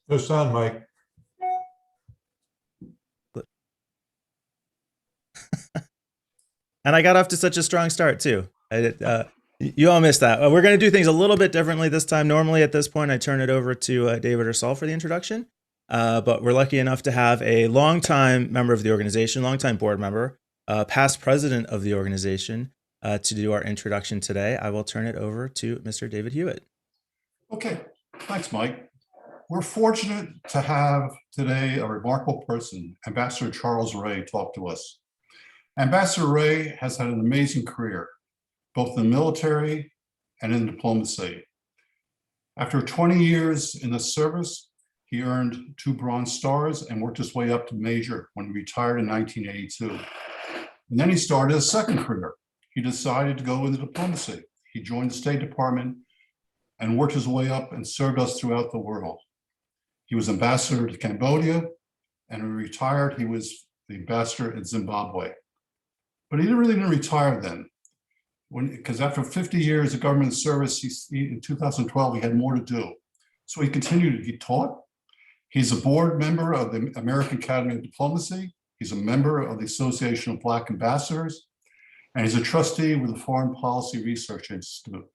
No sound, Mike. And I got off to such a strong start too. You all missed that. We're going to do things a little bit differently this time. Normally at this point, I turn it over to David or Saul for the introduction. But we're lucky enough to have a longtime member of the organization, longtime board member, past president of the organization, to do our introduction today. I will turn it over to Mr. David Hewitt. Okay, thanks, Mike. We're fortunate to have today a remarkable person, Ambassador Charles Ray, talk to us. Ambassador Ray has had an amazing career, both in the military and in diplomacy. After 20 years in the service, he earned 2 Bronze Stars and worked his way up to Major when he retired in 1982. And then he started a second career. He decided to go into diplomacy. He joined the State Department and worked his way up and served us throughout the world. He was ambassador to Cambodia, and when he retired, he was the ambassador in Zimbabwe. But he really didn't retire then, because after 50 years of government service, in 2012, he had more to do. So he continued, he taught. He's a board member of the American Academy of Diplomacy. He's a member of the Association of Black Ambassadors, and he's a trustee with the Foreign Policy Research Institute.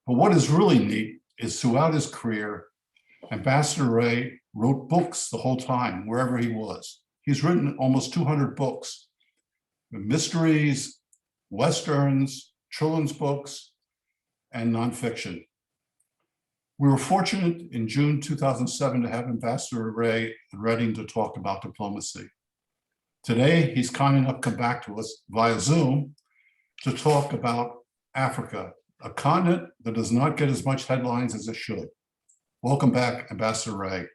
But what is really neat is throughout his career, Ambassador Ray wrote books the whole time, wherever he was. He's written almost 200 books, mysteries, Westerns, children's books, and nonfiction. We were fortunate in June 2007 to have Ambassador Ray in Reading to talk about diplomacy. Today, he's kind enough to come back to us via Zoom to talk about Africa, a continent that does not get as much headlines as it should. Welcome back, Ambassador Ray.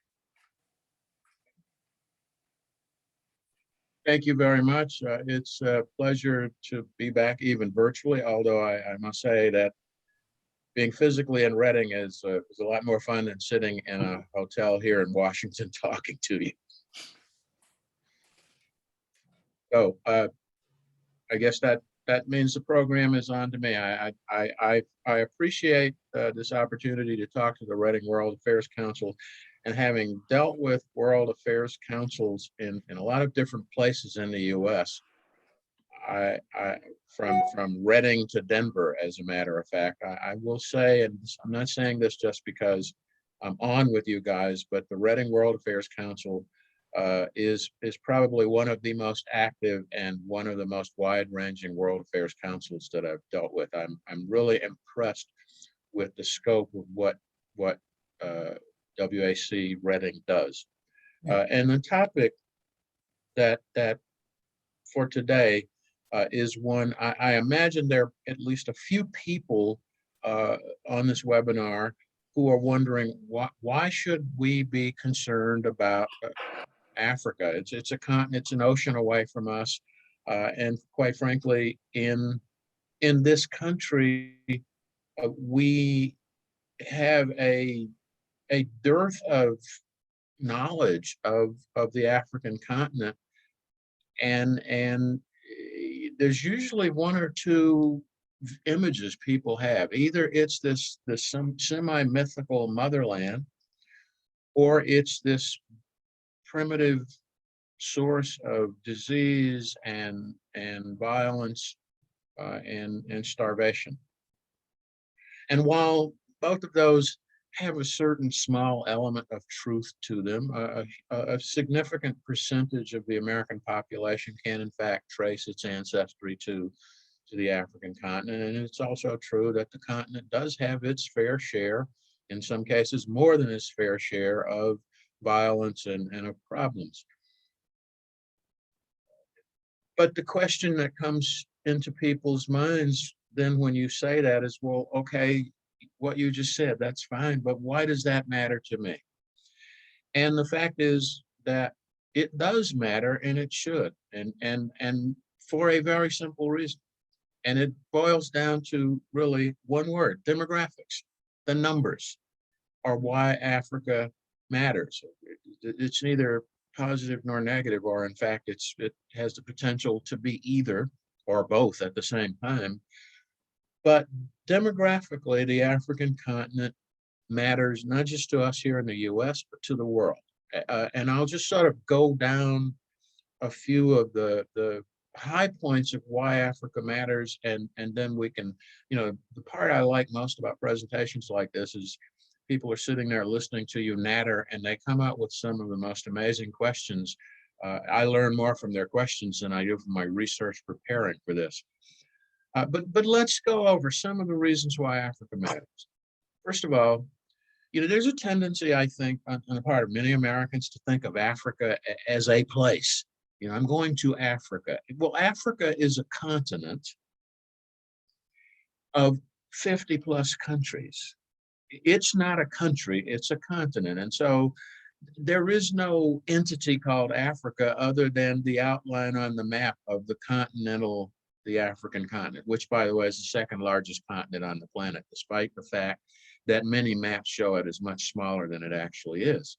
Thank you very much. It's a pleasure to be back, even virtually, although I must say that being physically in Reading is a lot more fun than sitting in a hotel here in Washington talking to you. So I guess that means the program is on to me. I appreciate this opportunity to talk to the Reading World Affairs Council, and having dealt with World Affairs Councils in a lot of different places in the U.S. From Reading to Denver, as a matter of fact, I will say, and I'm not saying this just because I'm on with you guys, but the Reading World Affairs Council is probably one of the most active and one of the most wide-ranging World Affairs Councils that I've dealt with. I'm really impressed with the scope of what WAC Reading does. And the topic that for today is one I imagine there are at least a few people on this webinar who are wondering why should we be concerned about Africa? It's a continent, it's an ocean away from us, and quite frankly, in this country, we have a dearth of knowledge of the African continent, and there's usually one or two images people have. Either it's this semi-mythical motherland, or it's this primitive source of disease and violence and starvation. And while both of those have a certain small element of truth to them, a significant percentage of the American population can in fact trace its ancestry to the African continent. And it's also true that the continent does have its fair share, in some cases more than its fair share, of violence and of problems. But the question that comes into people's minds then when you say that is, well, okay, what you just said, that's fine, but why does that matter to me? And the fact is that it does matter, and it should, and for a very simple reason. And it boils down to really one word: demographics. The numbers are why Africa matters. It's neither positive nor negative, or in fact, it has the potential to be either or both at the same time. But demographically, the African continent matters not just to us here in the US, but to the world. And I'll just sort of go down a few of the high points of why Africa matters, and then we can, the part I like most about presentations like this is people are sitting there listening to you natter, and they come out with some of the most amazing questions. I learn more from their questions than I do from my research preparing for this. But let's go over some of the reasons why Africa matters. First of all, there's a tendency, I think, on the part of many Americans to think of Africa as a place. I'm going to Africa. Well, Africa is a continent of 50 plus countries. It's not a country, it's a continent. And so there is no entity called Africa other than the outline on the map of the African continent, which, by the way, is the second largest continent on the planet, despite the fact that many maps show it as much smaller than it actually is.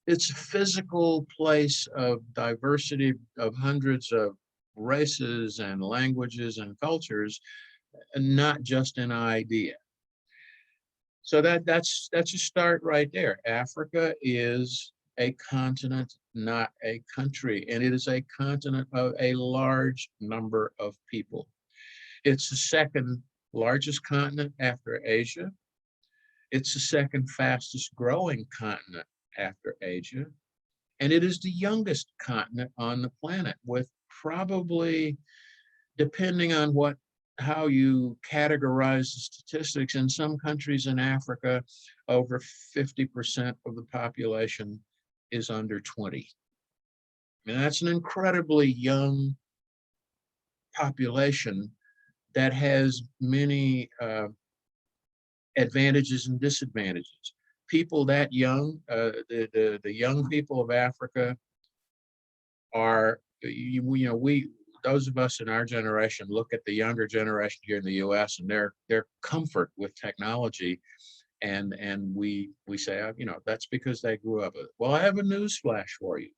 It's a physical place of diversity of hundreds of races and languages and cultures, and not just an idea. So that's a start right there. Africa is a continent, not a country, and it is a continent of a large number of people. It's the second largest continent after Asia. It's the second fastest growing continent after Asia. And it is the youngest continent on the planet, with probably, depending on how you categorize the statistics, in some countries in Africa, over 50% of the population is under 20. And that's an incredibly young population that has many advantages and disadvantages. People that young, the young people of Africa are, those of us in our generation look at the younger generation here in the US and their comfort with technology, and we say, that's because they grew up with it. Well, I have a news flash for you.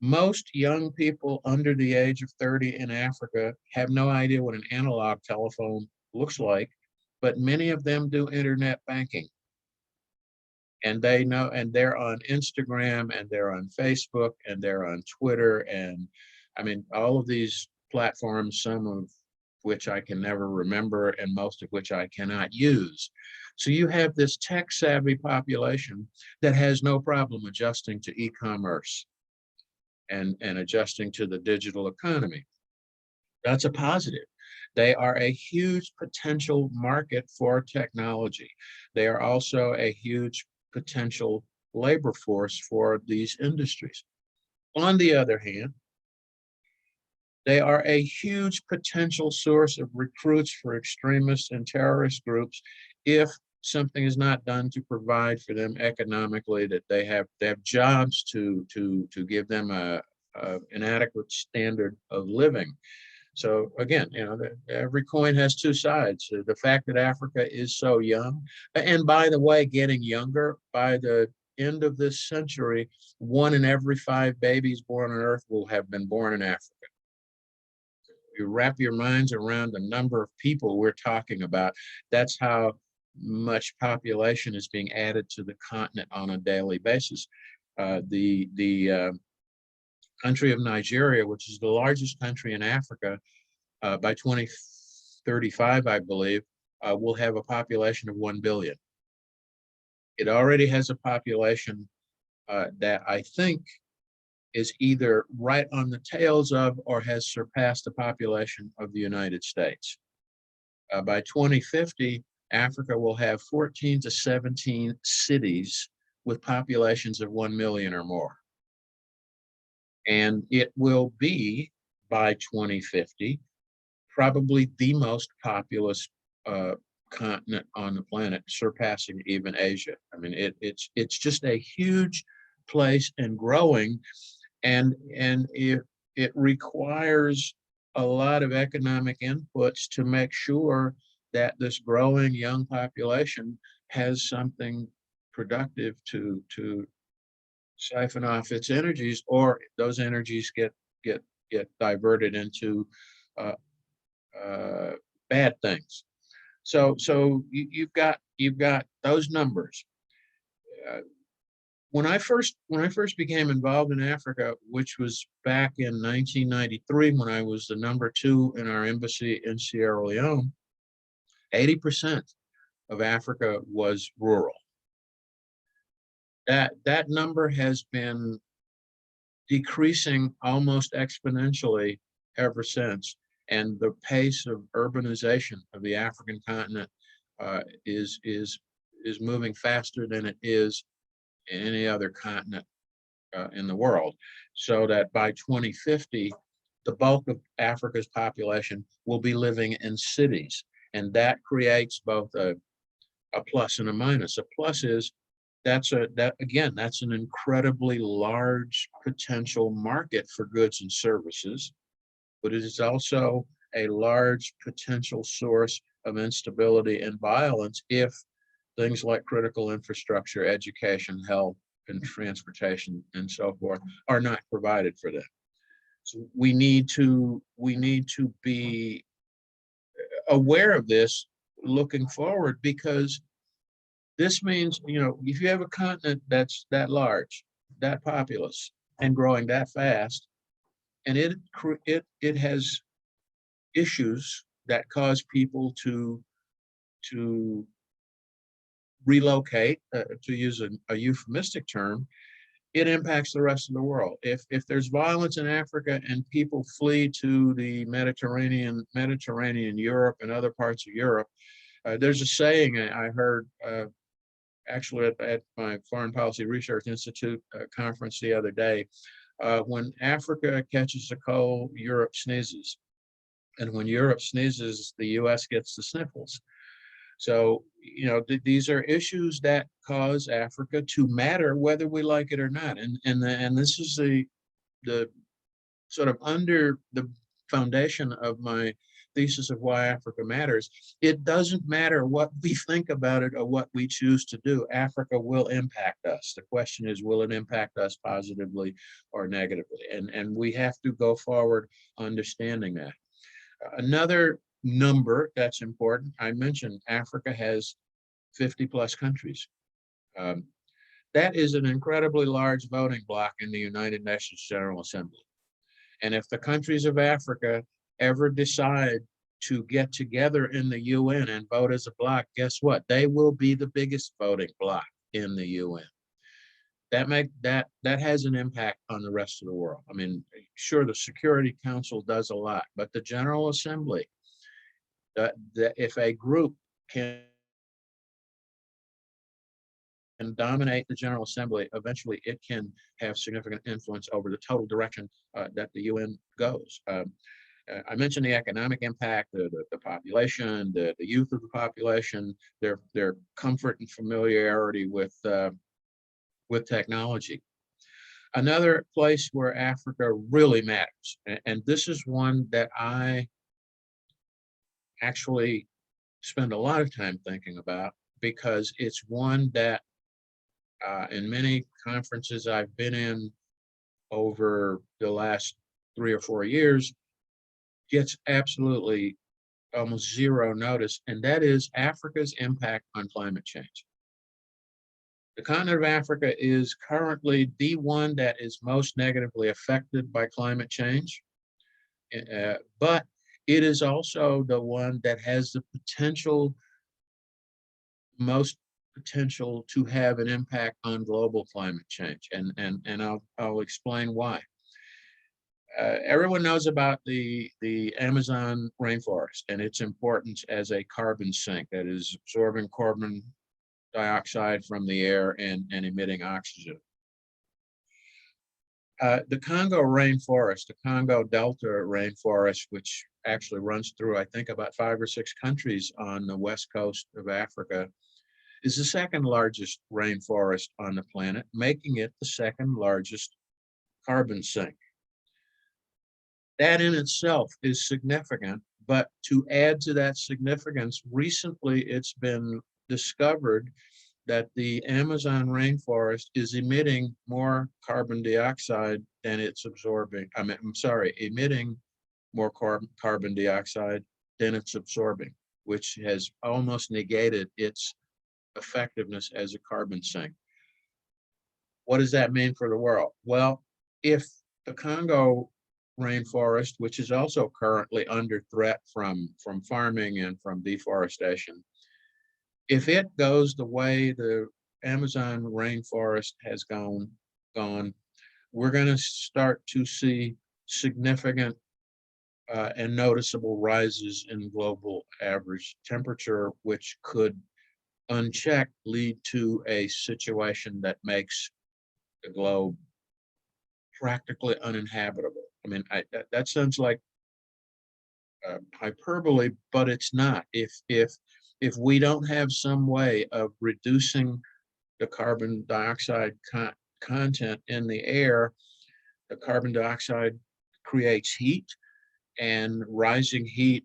Most young people under the age of 30 in Africa have no idea what an analog telephone looks like, but many of them do internet banking. And they know, and they're on Instagram, and they're on Facebook, and they're on Twitter, and all of these platforms, some of which I can never remember, and most of which I cannot use. So you have this tech-savvy population that has no problem adjusting to e-commerce and adjusting to the digital economy. That's a positive. They are a huge potential market for technology. They are also a huge potential labor force for these industries. On the other hand, they are a huge potential source of recruits for extremist and terrorist groups if something is not done to provide for them economically, that they have jobs to give them an adequate standard of living. So again, every coin has two sides. The fact that Africa is so young, and by the way, getting younger, by the end of this century, 1 in every 5 babies born on Earth will have been born in Africa. You wrap your minds around the number of people we're talking about. That's how much population is being added to the continent on a daily basis. The country of Nigeria, which is the largest country in Africa, by 2035, I believe, will have a population of 1 billion. It already has a population that I think is either right on the tails of or has surpassed the population of the United States. By 2050, Africa will have 14 to 17 cities with populations of 1 million or more. And it will be, by 2050, probably the most populous continent on the planet, surpassing even Asia. It's just a huge place and growing, and it requires a lot of economic inputs to make sure that this growing young population has something productive to siphon off its energies, or those energies get diverted into bad things. So you've got those numbers. When I first became involved in Africa, which was back in 1993, when I was the #2 in our embassy in Sierra Leone, 80% of Africa was rural. That number has been decreasing almost exponentially ever since, and the pace of urbanization of the African continent is moving faster than it is in any other continent in the world, so that by 2050, the bulk of Africa's population will be living in cities, and that creates both a plus and a minus. A plus is that's an incredibly large potential market for goods and services, but it is also a large potential source of instability and violence if things like critical infrastructure, education, health, and transportation, and so forth are not provided for them. So we need to be aware of this looking forward, because this means, if you have a continent that's that large, that populous, and growing that fast, and it has issues that cause people to relocate, to use a euphemistic term, it impacts the rest of the world. If there's violence in Africa and people flee to the Mediterranean, Europe, and other parts of Europe, there's a saying I heard actually at my Foreign Policy Research Institute conference the other day. When Africa catches a cold, Europe sneezes. And when Europe sneezes, the US gets the sniffles. So, these are issues that cause Africa to matter, whether we like it or not. And this is the sort of under the foundation of my thesis of why Africa matters. It doesn't matter what we think about it or what we choose to do. Africa will impact us. The question is, will it impact us positively or negatively? And we have to go forward understanding that. Another number that's important, I mentioned Africa has 50 plus countries. That is an incredibly large voting bloc in the United Nations General Assembly. And if the countries of Africa ever decide to get together in the UN and vote as a bloc, guess what? They will be the biggest voting bloc in the UN. That has an impact on the rest of the world. I mean, sure, the Security Council does a lot, but the General Assembly, if a group can dominate the General Assembly, eventually it can have significant influence over the total direction that the UN goes. I mentioned the economic impact, the population, the youth of the population, their comfort and familiarity with technology. Another place where Africa really matters, and this is one that I actually spend a lot of time thinking about, because it's one that in many conferences I've been in over the last 3 or 4 years, gets absolutely almost zero notice, and that is Africa's impact on climate change. The continent of Africa is currently the one that is most negatively affected by climate change, but it is also the one that has the most potential to have an impact on global climate change, and I'll explain why. Everyone knows about the Amazon rainforest and its importance as a carbon sink that is absorbing carbon dioxide from the air and emitting oxygen. The Congo rainforest, the Congo Delta rainforest, which actually runs through, I think, about 5 or 6 countries on the west coast of Africa, is the second largest rainforest on the planet, making it the second largest carbon sink. That in itself is significant, but to add to that significance, recently it's been discovered that the Amazon rainforest is emitting more carbon dioxide than it's absorbing. Emitting more carbon dioxide than it's absorbing, which has almost negated its effectiveness as a carbon sink. What does that mean for the world? Well, if the Congo rainforest, which is also currently under threat from farming and from deforestation, if it goes the way the Amazon rainforest has gone, we're going to start to see significant and noticeable rises in global average temperature, which could unchecked lead to a situation that makes the globe practically uninhabitable. I mean, that sounds like hyperbole, but it's not. If we don't have some way of reducing the carbon dioxide content in the air, the carbon dioxide creates heat, and rising heat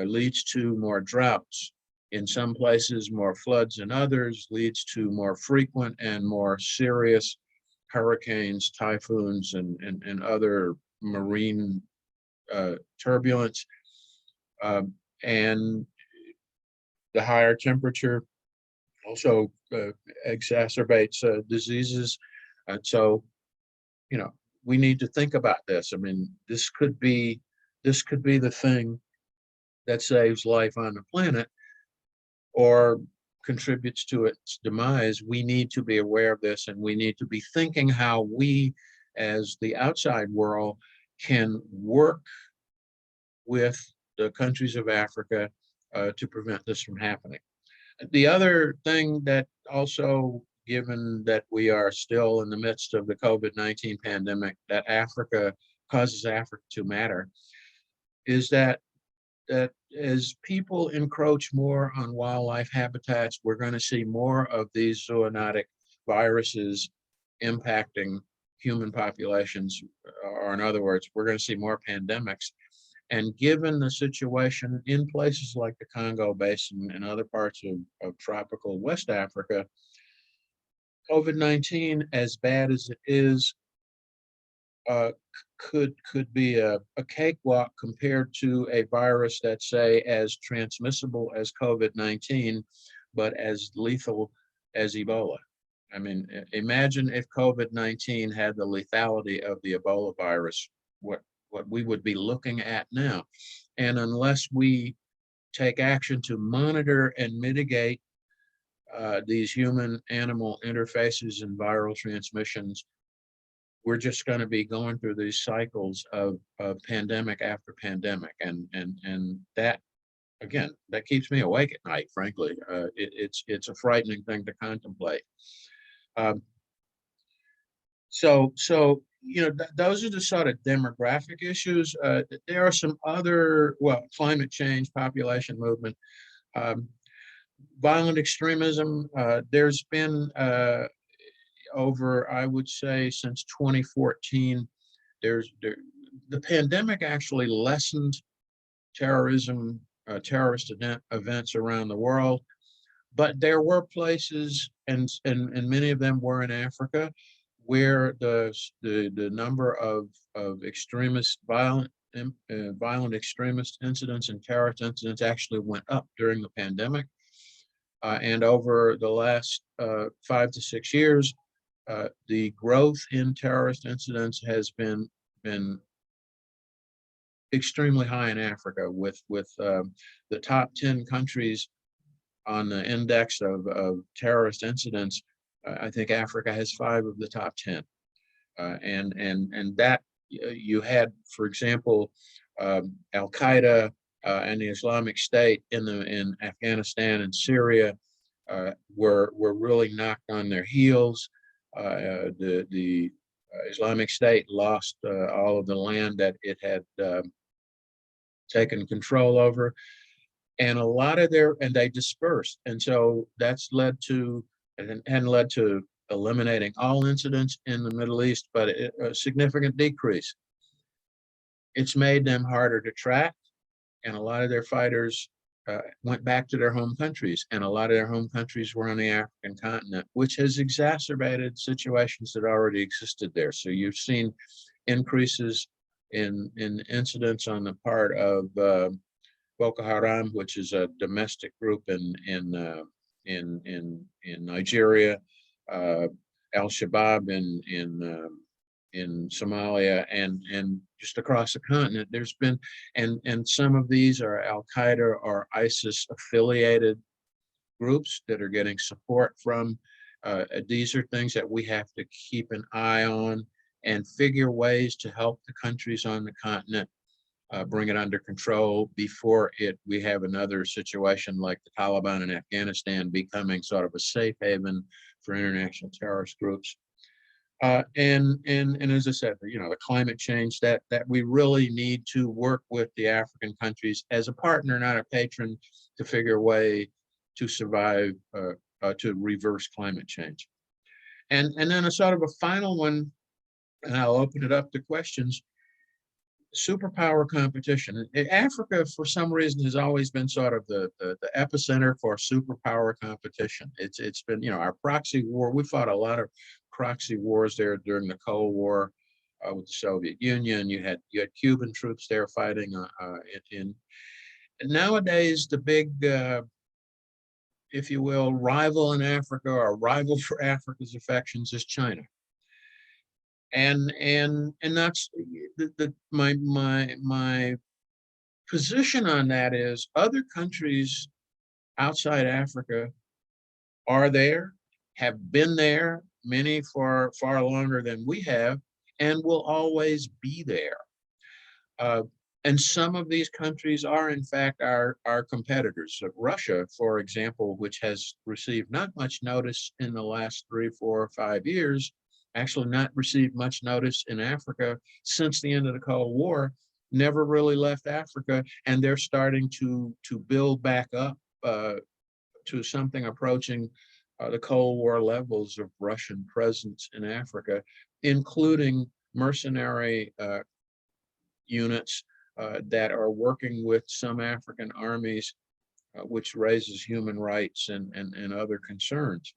leads to more droughts. In some places, more floods in others, leads to more frequent and more serious hurricanes, typhoons, and other marine turbulence. And the higher temperature also exacerbates diseases. And so, you know, we need to think about this. I mean, this could be the thing that saves life on the planet or contributes to its demise. We need to be aware of this, and we need to be thinking how we, as the outside world, can work with the countries of Africa to prevent this from happening. The other thing that also, given that we are still in the midst of the COVID-19 pandemic, that Africa causes Africa to matter, is that as people encroach more on wildlife habitats, we're going to see more of these zoonotic viruses impacting human populations, or in other words, we're going to see more pandemics. And given the situation in places like the Congo Basin and other parts of tropical West Africa, COVID-19, as bad as it is, could be a cakewalk compared to a virus that's, say, as transmissible as COVID-19, but as lethal as Ebola. I mean, imagine if COVID-19 had the lethality of the Ebola virus, what we would be looking at now. And unless we take action to monitor and mitigate these human-animal interfaces and viral transmissions, we're just going to be going through these cycles of pandemic after pandemic, and that, again, that keeps me awake at night. Frankly, it's a frightening thing to contemplate. So you know, those are the sort of demographic issues. There are some other, well, climate change, population movement, violent extremism. There's been over, I would say, since 2014, the pandemic actually lessened terrorism, terrorist events around the world, but there were places, and many of them were in Africa, where the number of extremist violent extremist incidents and terrorist incidents actually went up during the pandemic, and over the last 5 to 6 years, the growth in terrorist incidents has been extremely high in Africa, with the top 10 countries on the index of terrorist incidents. I think Africa has 5 of the top 10, and that you had, for example, Al Qaeda and the Islamic State in Afghanistan and Syria were really knocked on their heels. The Islamic State lost all of the land that it had taken control over, and a lot of and they dispersed, and so that's led to, and hadn't led to eliminating all incidents in the Middle East, but a significant decrease. It's made them harder to track, and a lot of their fighters went back to their home countries, and a lot of their home countries were on the African continent, which has exacerbated situations that already existed there. So you've seen increases in incidents on the part of Boko Haram, which is a domestic group in Nigeria, Al-Shabaab in Somalia, and just across the continent. There's been, and some of these are Al-Qaeda or ISIS affiliated groups that are getting support from. These are things that we have to keep an eye on and figure ways to help the countries on the continent bring it under control before we have another situation like the Taliban in Afghanistan becoming sort of a safe haven for international terrorist groups. And as I said, the climate change, that we really need to work with the African countries as a partner, not a patron, to figure a way to survive, to reverse climate change. And then a sort of a final one, and I'll open it up to questions. Superpower competition. Africa, for some reason, has always been sort of the epicenter for superpower competition. It's been, our proxy war. We fought a lot of proxy wars there during the Cold War with the Soviet Union. You had Cuban troops there fighting in. Nowadays, the big, if you will, rival in Africa or rival for Africa's affections is China. And that's my position on that is other countries outside Africa are there, have been there, many for far longer than we have, and will always be there. And some of these countries are, in fact, our competitors. Russia, for example, which has received not much notice in the last 3, 4, or 5 years, actually not received much notice in Africa since the end of the Cold War, never really left Africa, and they're starting to build back up to something approaching the Cold War levels of Russian presence in Africa, including mercenary units that are working with some African armies, which raises human rights and other concerns.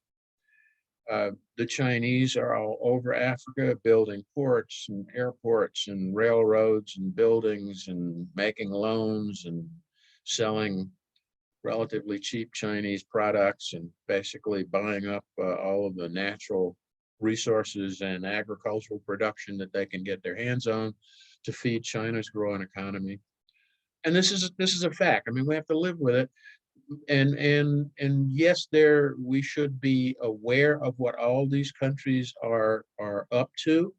The Chinese are all over Africa, building ports and airports and railroads and buildings and making loans and selling relatively cheap Chinese products and basically buying up all of the natural resources and agricultural production that they can get their hands on to feed China's growing economy. And this is a fact. I mean, we have to live with it. And yes, we should be aware of what all these countries are up to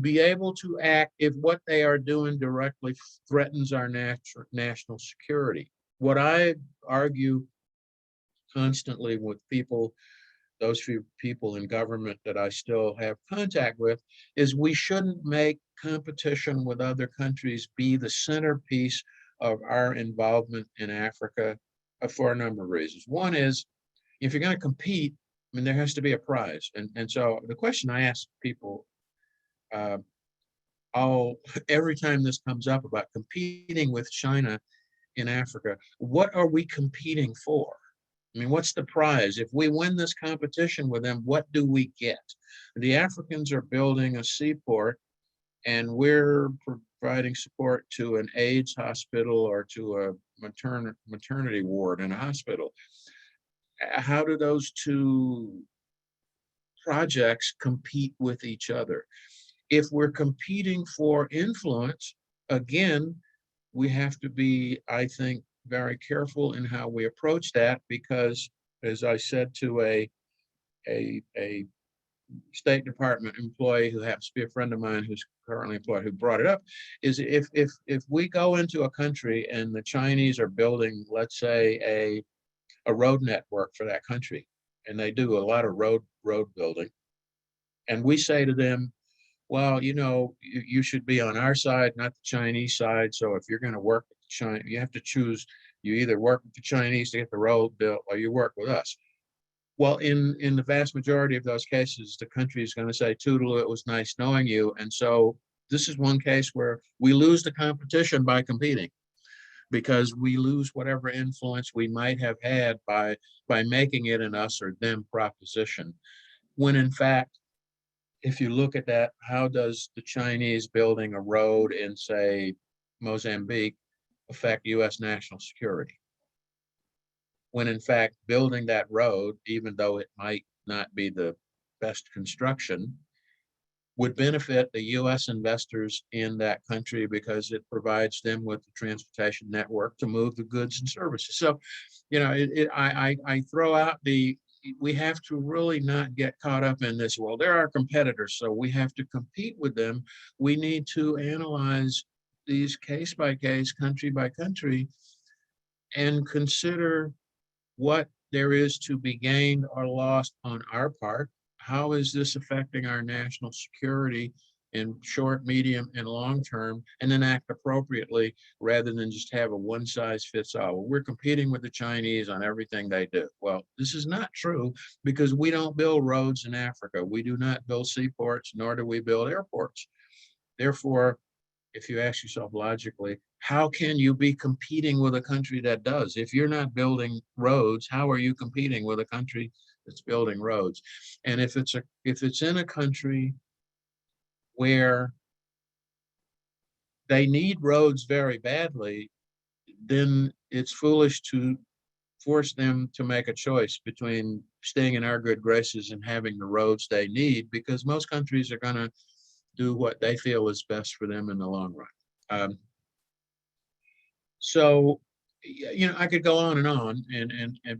be able to act if what they are doing directly threatens our national security. What I argue constantly with people, those few people in government that I still have contact with, is we shouldn't make competition with other countries be the centerpiece of our involvement in Africa for a number of reasons. One is, if you're going to compete, I mean, there has to be a prize. And so the question I ask people every time this comes up about competing with China in Africa, what are we competing for? I mean, what's the prize? If we win this competition with them, what do we get? The Africans are building a seaport, and we're providing support to an AIDS hospital or to a maternity ward in a hospital. How do those two projects compete with each other? If we're competing for influence, again, we have to be, I think, very careful in how we approach that, because, as I said to a State Department employee who happens to be a friend of mine who's currently employed, who brought it up, is if we go into a country and the Chinese are building, let's say, a road network for that country, and they do a lot of road building, and we say to them, well, you should be on our side, not the Chinese side. So if you're going to work with China, you have to choose. You either work with the Chinese to get the road built, or you work with us. Well, in the vast majority of those cases, the country is going to say, Toodaloo, it was nice knowing you. And so this is one case where we lose the competition by competing, because we lose whatever influence we might have had by making it an us or them proposition. When in fact, if you look at that, how does the Chinese building a road in, say, Mozambique affect U.S. national security. When in fact, building that road, even though it might not be the best construction, would benefit the U.S. investors in that country because it provides them with the transportation network to move the goods and services. So, you know, I throw out we have to really not get caught up in this. Well, they're our competitors, so we have to compete with them. We need to analyze these case by case, country by country, and consider what there is to be gained or lost on our part. How is this affecting our national security in short, medium, and long term, and then act appropriately rather than just have a one size fits all. Well, we're competing with the Chinese on everything they do. Well, this is not true because we don't build roads in Africa. We do not build seaports, nor do we build airports. Therefore, if you ask yourself logically, how can you be competing with a country that does? If you're not building roads, how are you competing with a country that's building roads? And if it's in a country where they need roads very badly, then it's foolish to force them to make a choice between staying in our good graces and having the roads they need, because most countries are going to do what they feel is best for them in the long run. So, you know, I could go on and on,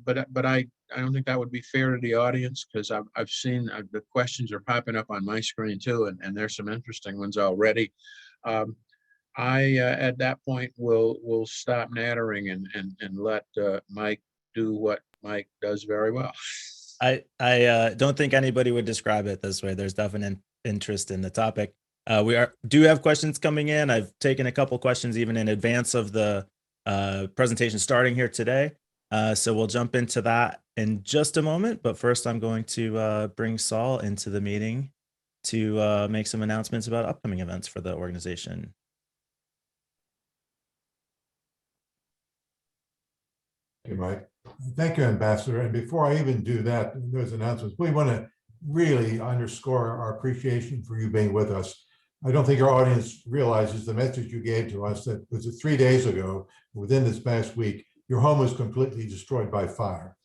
but I don't think that would be fair to the audience, because I've seen the questions are popping up on my screen too, and there's some interesting ones already. I at that point will stop nattering and let Mike do what Mike does very well. I don't think anybody would describe it this way. There's definite interest in the topic. We do have questions coming in. I've taken a couple questions even in advance of the presentation starting here today. So we'll jump into that in just a moment. But first, I'm going to bring Saul into the meeting to make some announcements about upcoming events for the organization. Thank you, Mike. Thank you, Ambassador. And before I even do that, those announcements, we want to really underscore our appreciation for you being with us. I don't think our audience realizes the message you gave to us that was it 3 days ago, within this past week, your home was completely destroyed by fire.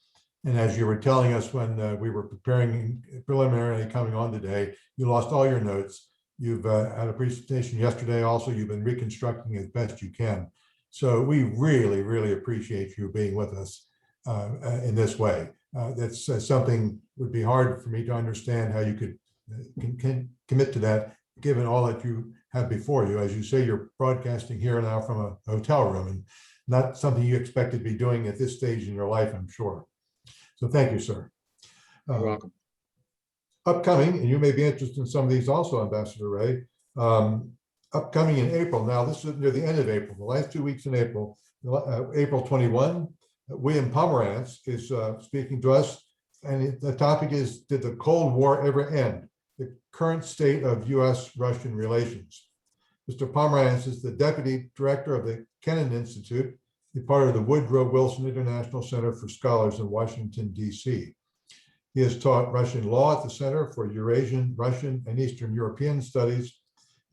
And as you were telling us when we were preparing preliminarily coming on today, you lost all your notes. You've had a presentation yesterday. Also, you've been reconstructing as best you can. So we really, really appreciate you being with us in this way. That's something would be hard for me to understand how you could can commit to that, given all that you have before you. As you say, you're broadcasting here now from a hotel room, and not something you expected to be doing at this stage in your life, I'm sure. So thank you, sir. You're welcome. Upcoming, and you may be interested in some of these also, Ambassador Ray, upcoming in April. Now, this is near the end of April, the last 2 weeks in April, April 21, William Pomerantz is speaking to us. And the topic is, did the Cold War ever end? The current state of US-Russian relations. Mr. Pomerantz is the Deputy Director of the Kennan Institute, a part of the Woodrow Wilson International Center for Scholars in Washington, D.C. He has taught Russian law at the Center for Eurasian, Russian, and Eastern European Studies.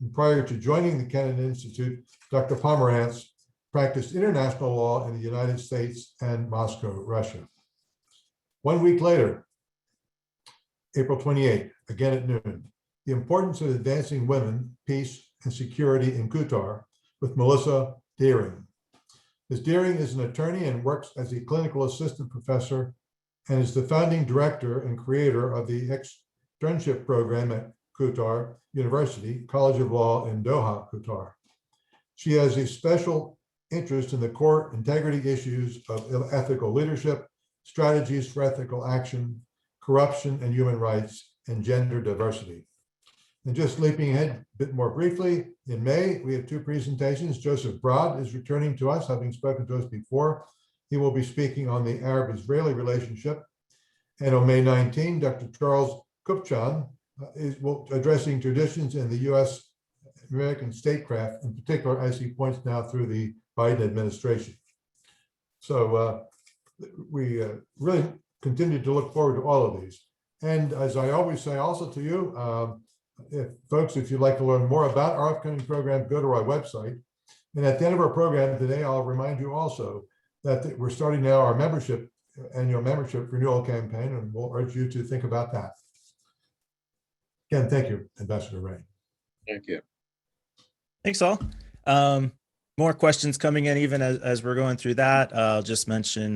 And prior to joining the Kennan Institute, Dr. Pomerantz practiced international law in the United States and Moscow, Russia. 1 week later, April 28, again at noon, the importance of advancing women, peace, and security in Qatar with Melissa Deering. Ms. Deering is an attorney and works as a clinical assistant professor and is the founding director and creator of the externship program at Qatar University College of Law in Doha, Qatar. She has a special interest in the core integrity issues of ethical leadership, strategies for ethical action, corruption and human rights, and gender diversity. And just leaping ahead a bit more briefly, in May, we have 2 presentations. Joseph Broad is returning to us, having spoken to us before. He will be speaking on the Arab-Israeli relationship. And on May 19, Dr. Charles Kupchan is addressing traditions in the U.S. American statecraft, in particular, as he points now through the Biden administration. So we really continue to look forward to all of these. And as I always say also to you, if you'd like to learn more about our upcoming program, go to our website. And at the end of our program today, I'll remind you also that we're starting now our annual membership renewal campaign, and we'll urge you to think about that. Again, thank you, Ambassador Ray. Thank you. Thanks all. More questions coming in even as we're going through that. I'll just mention,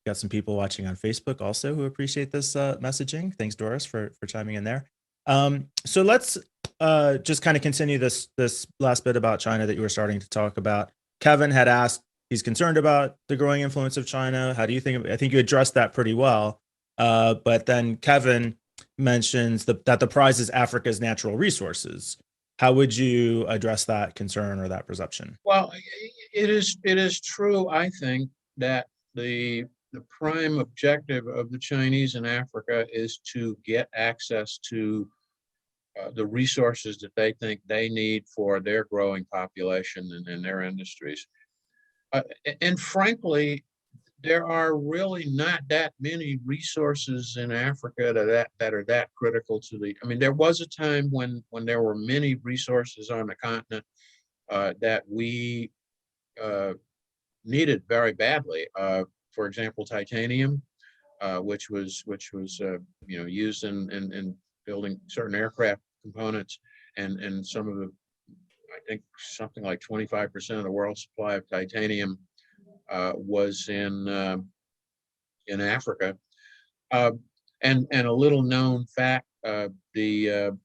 got some people watching on Facebook also who appreciate this messaging. Thanks, Doris, for chiming in there. So let's just kind of continue this last bit about China that you were starting to talk about. Kevin had asked, he's concerned about the growing influence of China. How do you think? I think you addressed that pretty well. But then Kevin mentions that the prize is Africa's natural resources. How would you address that concern or that perception? Well, it is true, I think, that the prime objective of the Chinese in Africa is to get access to the resources that they think they need for their growing population and their industries. And frankly, there are really not that many resources in Africa that are that critical to the. I mean, there was a time when there were many resources on the continent that we needed very badly. For example, titanium, which was used in building certain aircraft components, and some of the, I think something like 25% of the world's supply of titanium was in Africa. And a little known fact, the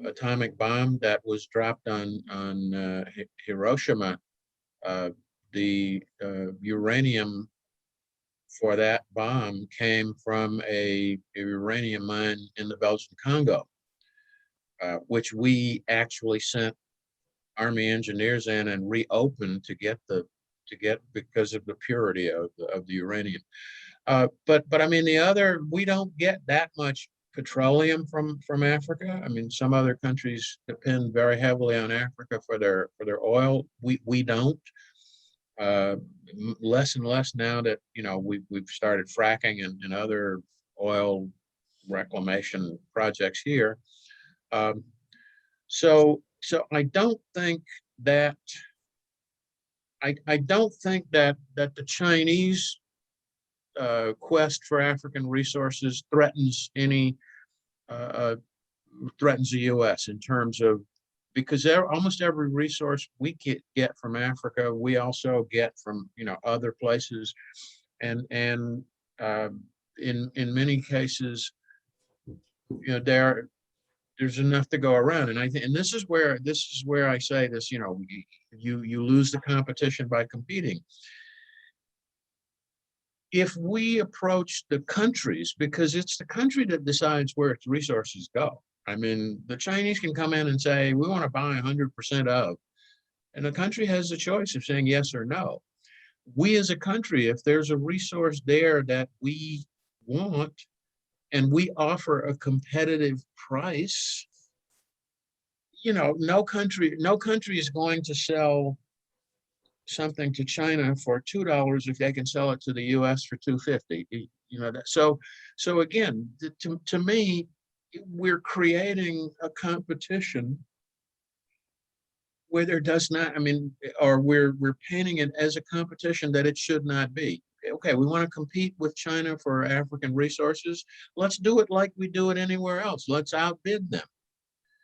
atomic bomb that was dropped on Hiroshima, the uranium for that bomb came from a uranium mine in the Belgian Congo, which we actually sent Army engineers in and reopened to get because of the purity of the uranium. But I mean, we don't get that much petroleum from Africa. I mean, some other countries depend very heavily on Africa for their oil. We don't. Less and less now that we've started fracking and other oil reclamation projects here. So I don't think that the Chinese quest for African resources threatens the U.S. in terms of, because almost every resource we get from Africa, we also get from other places, and in many cases, there's enough to go around, and I think, and this is where I say this, you lose the competition by competing. If we approach the countries, because it's the country that decides where its resources go. I mean, the Chinese can come in and say, we want to buy 100% of, and the country has the choice of saying yes or no. We as a country, if there's a resource there that we want, and we offer a competitive price, no country is going to sell something to China for $2 if they can sell it to the U.S. for $2.50. So again, to me, we're creating a competition where there does not. I mean, or we're painting it as a competition that it should not be. Okay, we want to compete with China for African resources. Let's do it like we do it anywhere else. Let's outbid them.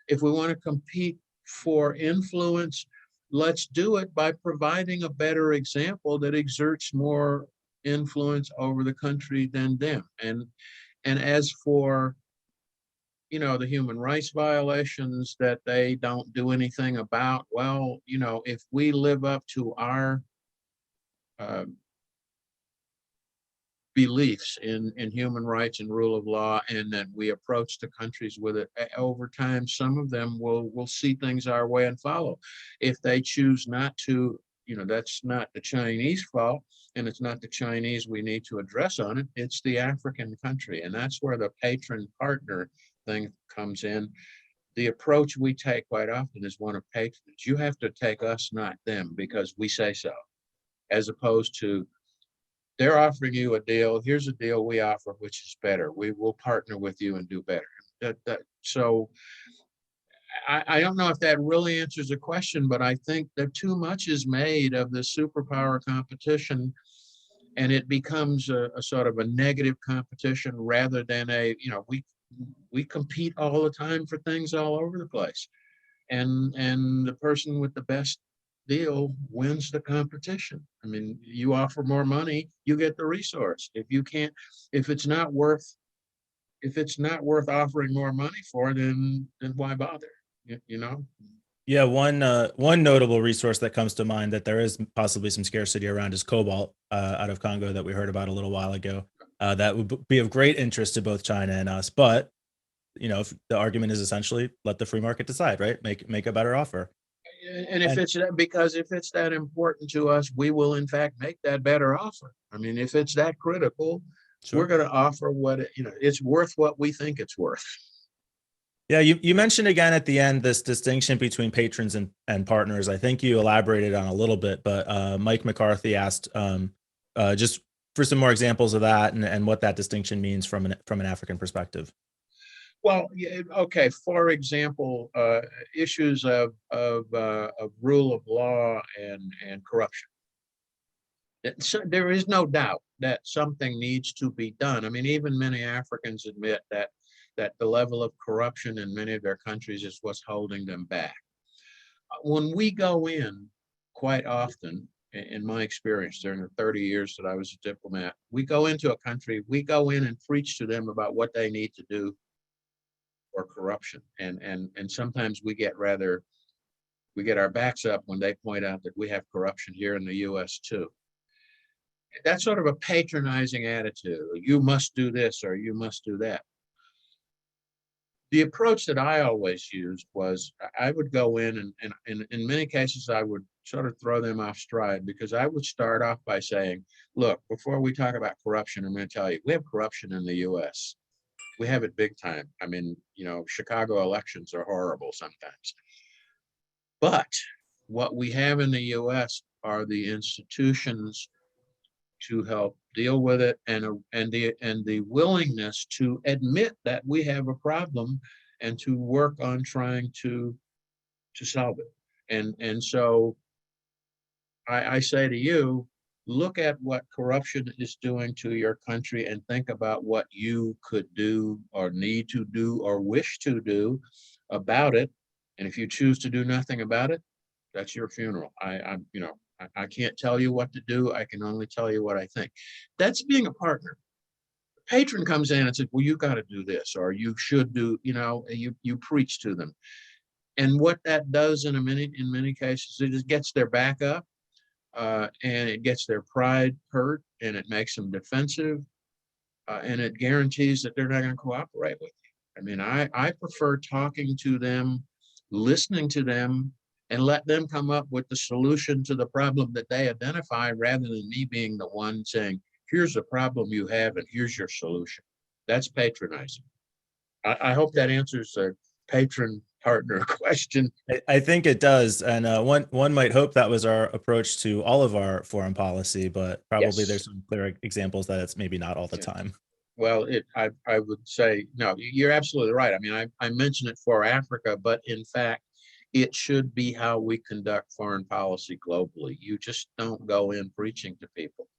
If we want to compete for influence, let's do it by providing a better example that exerts more influence over the country than them. And as for the human rights violations that they don't do anything about, well, if we live up to our beliefs in human rights and rule of law, and that we approach the countries with it, over time, some of them will see things our way and follow. If they choose not to, that's not the Chinese fault, and it's not the Chinese we need to address on it. It's the African country, and that's where the patron partner thing comes in. The approach we take quite often is one of patronage. You have to take us, not them, because we say so, as opposed to, they're offering you a deal. Here's a deal we offer, which is better. We will partner with you and do better. So I don't know if that really answers the question, but I think that too much is made of the superpower competition, and it becomes a sort of a negative competition rather than a, you know, we compete all the time for things all over the place, and the person with the best deal wins the competition. I mean, you offer more money, you get the resource. If you can't, if it's not worth offering more money for, then why bother? You know? Yeah, one notable resource that comes to mind that there is possibly some scarcity around is cobalt out of Congo that we heard about a little while ago. That would be of great interest to both China and us. But you know, if the argument is essentially let the free market decide, right? Make a better offer. And if it's that, because if it's that important to us, we will in fact make that better offer. I mean, if it's that critical, Sure. we're going to offer what you know, it's worth what we think it's worth. Yeah, you mentioned again at the end this distinction between patrons and partners. I think you elaborated on a little bit, but Mike McCarthy asked just for some more examples of that and what that distinction means from an African perspective. Well, yeah, okay. For example, issues of rule of law and corruption. So there is no doubt that something needs to be done. I mean, even many Africans admit that the level of corruption in many of their countries is what's holding them back. When we go in, quite often, in my experience during the 30 years that I was a diplomat, we go into a country, we go in and preach to them about what they need to do for corruption. And sometimes we get our backs up when they point out that we have corruption here in the US too. That's sort of a patronizing attitude. You must do this or you must do that. The approach that I always used was I would go in and in many cases I would sort of throw them off stride, because I would start off by saying, look, before we talk about corruption, I'm going to tell you, we have corruption in the US. We have it big time. I mean, you know, Chicago elections are horrible sometimes. But what we have in the US are the institutions to help deal with it, and the willingness to admit that we have a problem and to work on trying to solve it. And so I say to you, look at what corruption is doing to your country and think about what you could do or need to do or wish to do about it. And if you choose to do nothing about it, that's your funeral. I can't tell you what to do. I can only tell you what I think. That's being a partner. The patron comes in and says, well, you got to do this, or you should do, you know, you preach to them. And what that does in many cases, it just gets their back up, and it gets their pride hurt, and it makes them defensive, and it guarantees that they're not going to cooperate with you. I mean, I prefer talking to them, listening to them, and let them come up with the solution to the problem that they identify, rather than me being the one saying, here's the problem you have and here's your solution. That's patronizing. I hope that answers the patron partner question. I think it does, and one might hope that was our approach to all of our foreign policy, but probably Yes. there's some clear examples that it's maybe not all the Yeah. time. Well, I would say, no, you're absolutely right. I mean, I mentioned it for Africa, but in fact, it should be how we conduct foreign policy globally. You just don't go in preaching to people.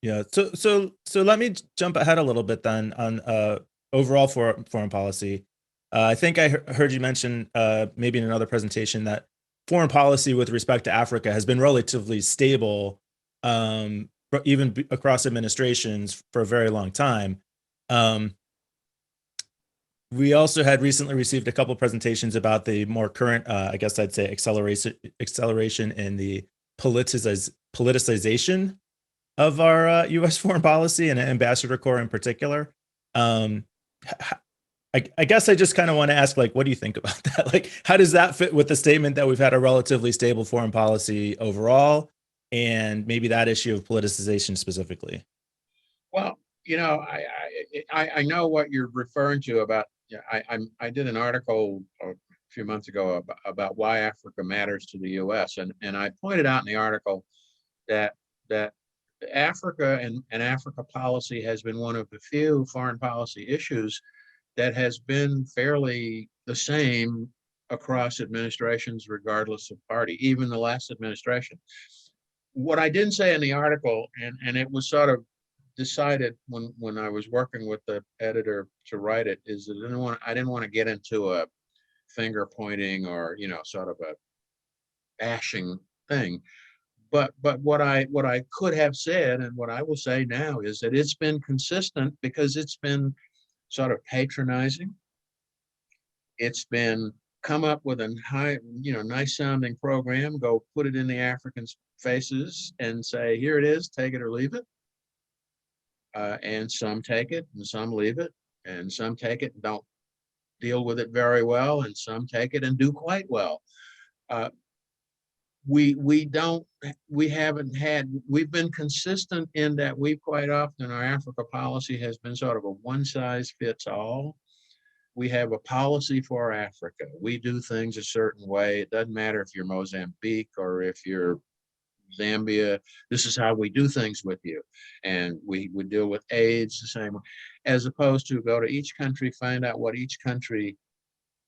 Yeah. So let me jump ahead a little bit then on overall foreign policy. I think I heard you mention maybe in another presentation that foreign policy with respect to Africa has been relatively stable, even across administrations for a very long time. We also had recently received a couple of presentations about the more current, I guess I'd say, acceleration in the politicization of our U.S. foreign policy and Ambassador Corps in particular. I guess I just kind of want to ask, like, what do you think about that? Like, how does that fit with the statement that we've had a relatively stable foreign policy overall, and maybe that issue of politicization specifically? Well, you know, I know what you're referring to about. I did an article a few months ago about why Africa matters to the U.S. and I pointed out in the article that Africa and Africa policy has been one of the few foreign policy issues that has been fairly the same across administrations, regardless of party, even the last administration. What I didn't say in the article, and it was sort of decided when I was working with the editor to write it, is that I didn't want to get into a finger pointing or, you know, sort of a bashing thing. But what I could have said, and what I will say now, is that it's been consistent because it's been sort of patronizing. It's been come up with a high, you know, nice sounding program, go put it in the Africans' faces and say, here it is, take it or leave it. And some take it and some leave it, and some take it and don't deal with it very well, and some take it and do quite well. We've been consistent in that we've quite often, our Africa policy has been sort of a one size fits all. We have a policy for Africa. We do things a certain way. It doesn't matter if you're Mozambique or if you're Zambia. This is how we do things with you. And we would deal with AIDS the same way, as opposed to go to each country, find out what each country,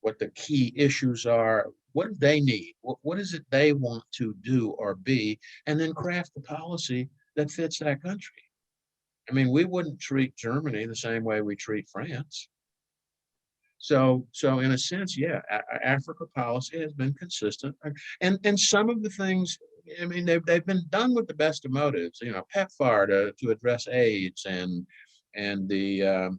what the key issues are, what do they need, what is it they want to do or be, and then craft the policy that fits that country. I mean, we wouldn't treat Germany the same way we treat France. So in a sense, yeah, Africa policy has been consistent, and some of the things, I mean, they've been done with the best of motives. You know, PEPFAR to address AIDS and the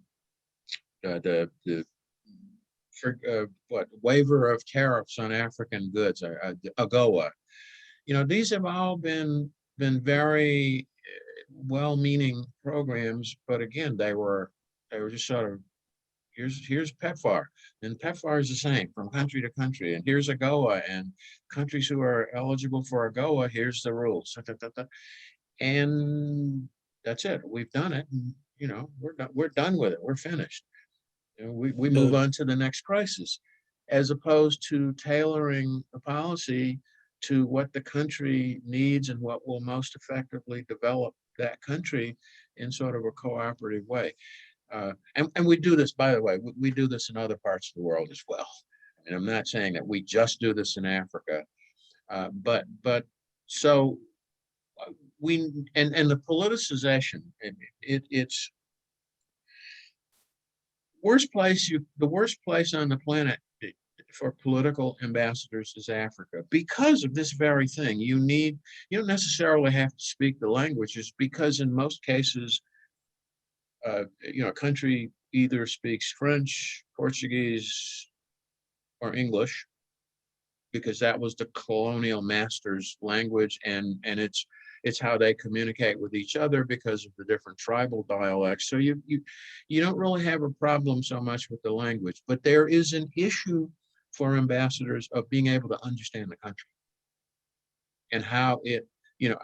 waiver of tariffs on African goods, AGOA. You know, these have all been very well-meaning programs, but again, they were just sort of, here's PEPFAR, and PEPFAR is the same from country to country, and here's AGOA, and countries who are eligible for AGOA, here's the rules, and that's it. We've done it, and you know, we're done with it. We're finished. You know, we move on to the next crisis, as opposed to tailoring a policy to what the country needs and what will most effectively develop that country in sort of a cooperative way. And we do this, by the way, we do this in other parts of the world as well. And I'm not saying that we just do this in Africa, but so we, and the politicization, it's the worst place on the planet for political ambassadors is Africa, because of this very thing. You don't necessarily have to speak the languages, because in most cases, you know, a country either speaks French, Portuguese, or English, because that was the colonial master's language, and it's how they communicate with each other because of the different tribal dialects. So you don't really have a problem so much with the language, but there is an issue for ambassadors of being able to understand the country and how it, you know,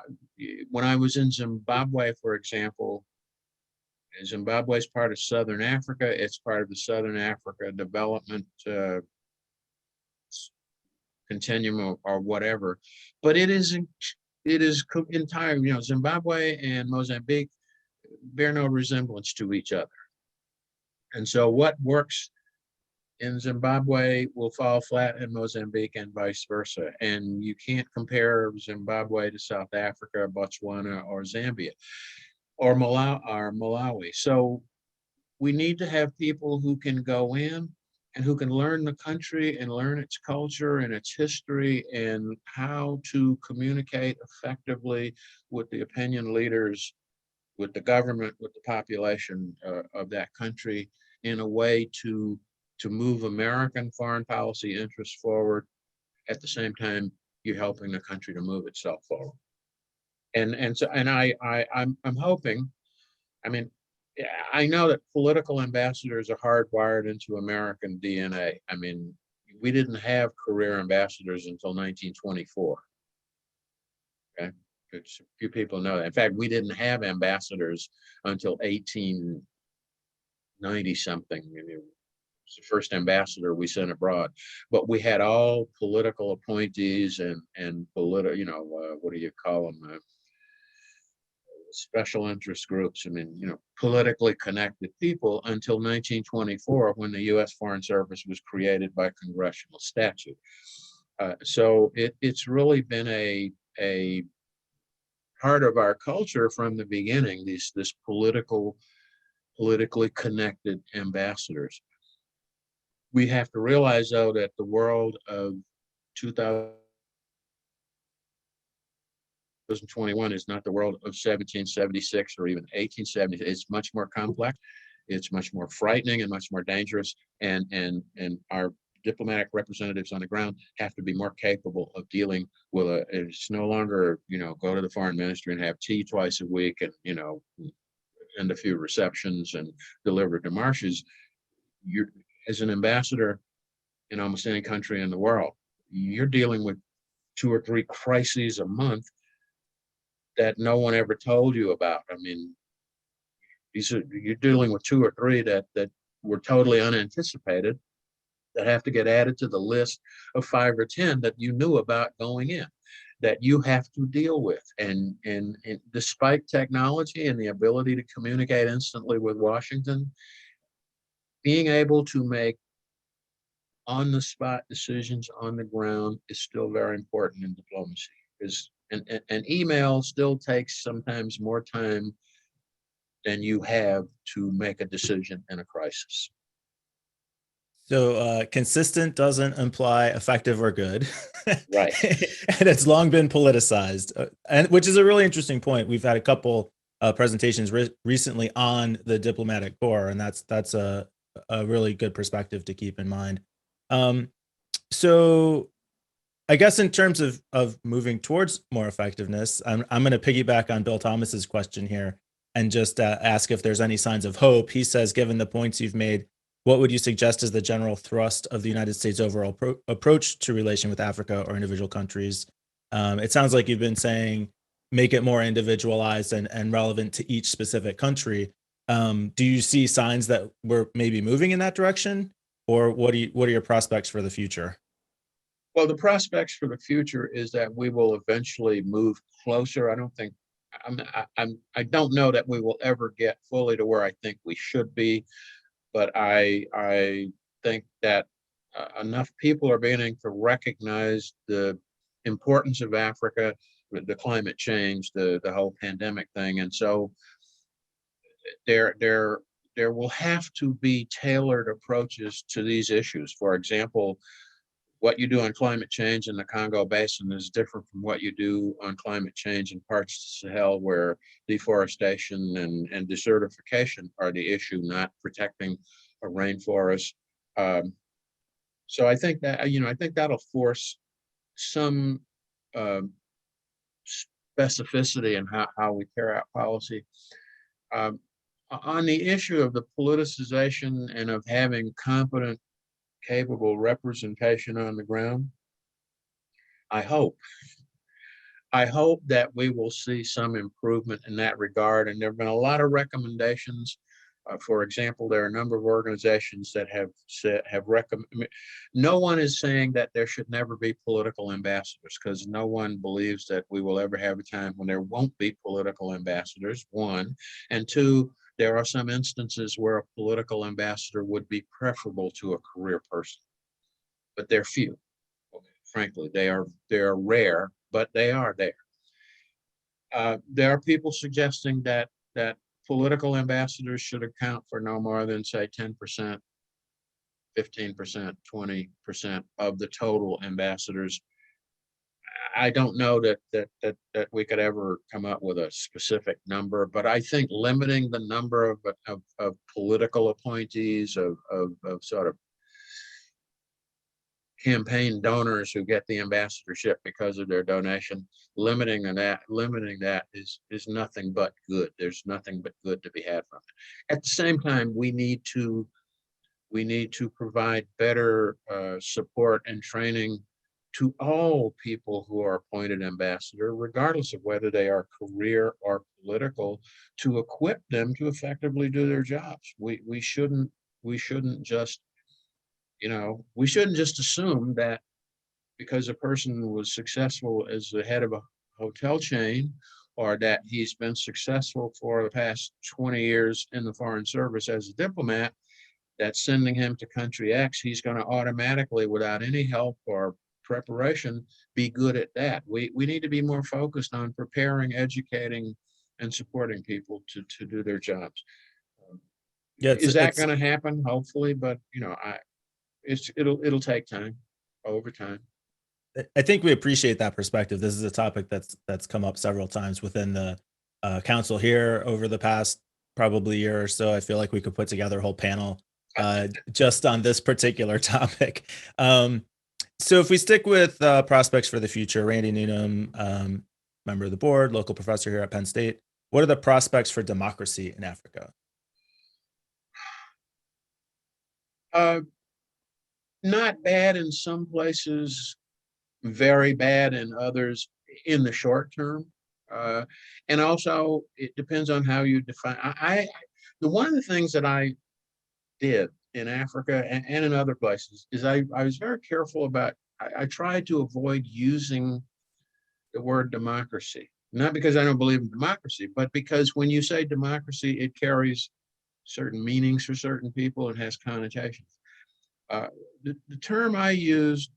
when I was in Zimbabwe, for example, Zimbabwe is part of Southern Africa. It's part of the Southern Africa Development Continuum or whatever, but it is entire, you know, Zimbabwe and Mozambique bear no resemblance to each other. And so what works in Zimbabwe will fall flat in Mozambique and vice versa. And you can't compare Zimbabwe to South Africa, Botswana, or Zambia, or Malawi. So we need to have people who can go in and who can learn the country and learn its culture and its history and how to communicate effectively with the opinion leaders, with the government, with the population of that country, in a way to move American foreign policy interests forward. At the same time, you're helping the country to move itself forward. And I'm hoping, I mean, I know that political ambassadors are hardwired into American DNA. I mean, we didn't have career ambassadors until 1924. Okay, a few people know that. In fact, we didn't have ambassadors until 1890 something. It was the first ambassador we sent abroad. But we had all political appointees and political, you know, what do you call them? special interest groups, I mean, politically connected people until 1924, when the U.S. Foreign Service was created by congressional statute. So it's really been a part of our culture from the beginning, this politically connected ambassadors. We have to realize, though, that the world of 2021 is not the world of 1776 or even 1870. It's much more complex. It's much more frightening and much more dangerous. And our diplomatic representatives on the ground have to be more capable of dealing with it's no longer, go to the foreign ministry and have tea twice a week and, and a few receptions and deliver demarches. You're, as an ambassador in almost any country in the world, you're dealing with 2 or 3 crises a month that no one ever told you about. I mean, you're dealing with 2 or 3 that were totally unanticipated, that have to get added to the list of 5 or 10 that you knew about going in, that you have to deal with. And despite technology and the ability to communicate instantly with Washington, being able to make on-the-spot decisions on the ground is still very important in diplomacy. And email still takes sometimes more time than you have to make a decision in a crisis. So consistent doesn't imply effective or good. Right. And it's long been politicized, and which is a really interesting point. We've had a couple presentations recently on the diplomatic corps, and that's a really good perspective to keep in mind. So I guess in terms of moving towards more effectiveness, I'm going to piggyback on Bill Thomas's question here and just ask if there's any signs of hope. He says, given the points you've made, what would you suggest is the general thrust of the United States' overall approach to relation with Africa or individual countries? It sounds like you've been saying make it more individualized and relevant to each specific country. Do you see signs that we're maybe moving in that direction, or what are your prospects for the future? Well, the prospects for the future is that we will eventually move closer. I don't know that we will ever get fully to where I think we should be, but I think that enough people are beginning to recognize the importance of Africa, the climate change, the whole pandemic thing, and so there will have to be tailored approaches to these issues. For example, what you do on climate change in the Congo Basin is different from what you do on climate change in parts of the Sahel, where deforestation and desertification are the issue, not protecting a rainforest. So I think that, I think that'll force some specificity in how we carry out policy. On the issue of the politicization and of having competent, capable representation on the ground, I hope that we will see some improvement in that regard. And there have been a lot of recommendations. For example, there are a number of organizations that have recommended. No one is saying that there should never be political ambassadors, because no one believes that we will ever have a time when there won't be political ambassadors, 1. And 2, there are some instances where a political ambassador would be preferable to a career person, but they're few. Frankly, they are rare, but they are there. There are people suggesting that political ambassadors should account for no more than, say, 10%, 15%, 20% of the total ambassadors. I don't know that we could ever come up with a specific number, but I think limiting the number of political appointees, of sort of campaign donors who get the ambassadorship because of their donation, limiting that is nothing but good. There's nothing but good to be had from it. At the same time, we need to provide better support and training to all people who are appointed ambassador, regardless of whether they are career or political, to equip them to effectively do their jobs. We shouldn't just, we shouldn't just assume that because a person was successful as the head of a hotel chain or that he's been successful for the past 20 years in the Foreign Service as a diplomat, that's sending him to country X, he's going to automatically, without any help or preparation, be good at that. We need to be more focused on preparing, educating, and supporting people to do their jobs. Yeah, Is that going to happen? Hopefully, but it'll take time, over time. I think we appreciate that perspective. This is a topic that's come up several times within the council here over the past probably year or so. I feel like we could put together a whole panel just on this particular topic. So if we stick with prospects for the future, Randy Newnham, member of the board, local professor here at Penn State, what are the prospects for democracy in Africa? Not bad in some places, very bad in others in the short term. And also it depends on how you define. One of the things that I did in Africa and in other places is I was very careful about, I tried to avoid using the word democracy, not because I don't believe in democracy, but because when you say democracy, it carries certain meanings for certain people and has connotations. The term I used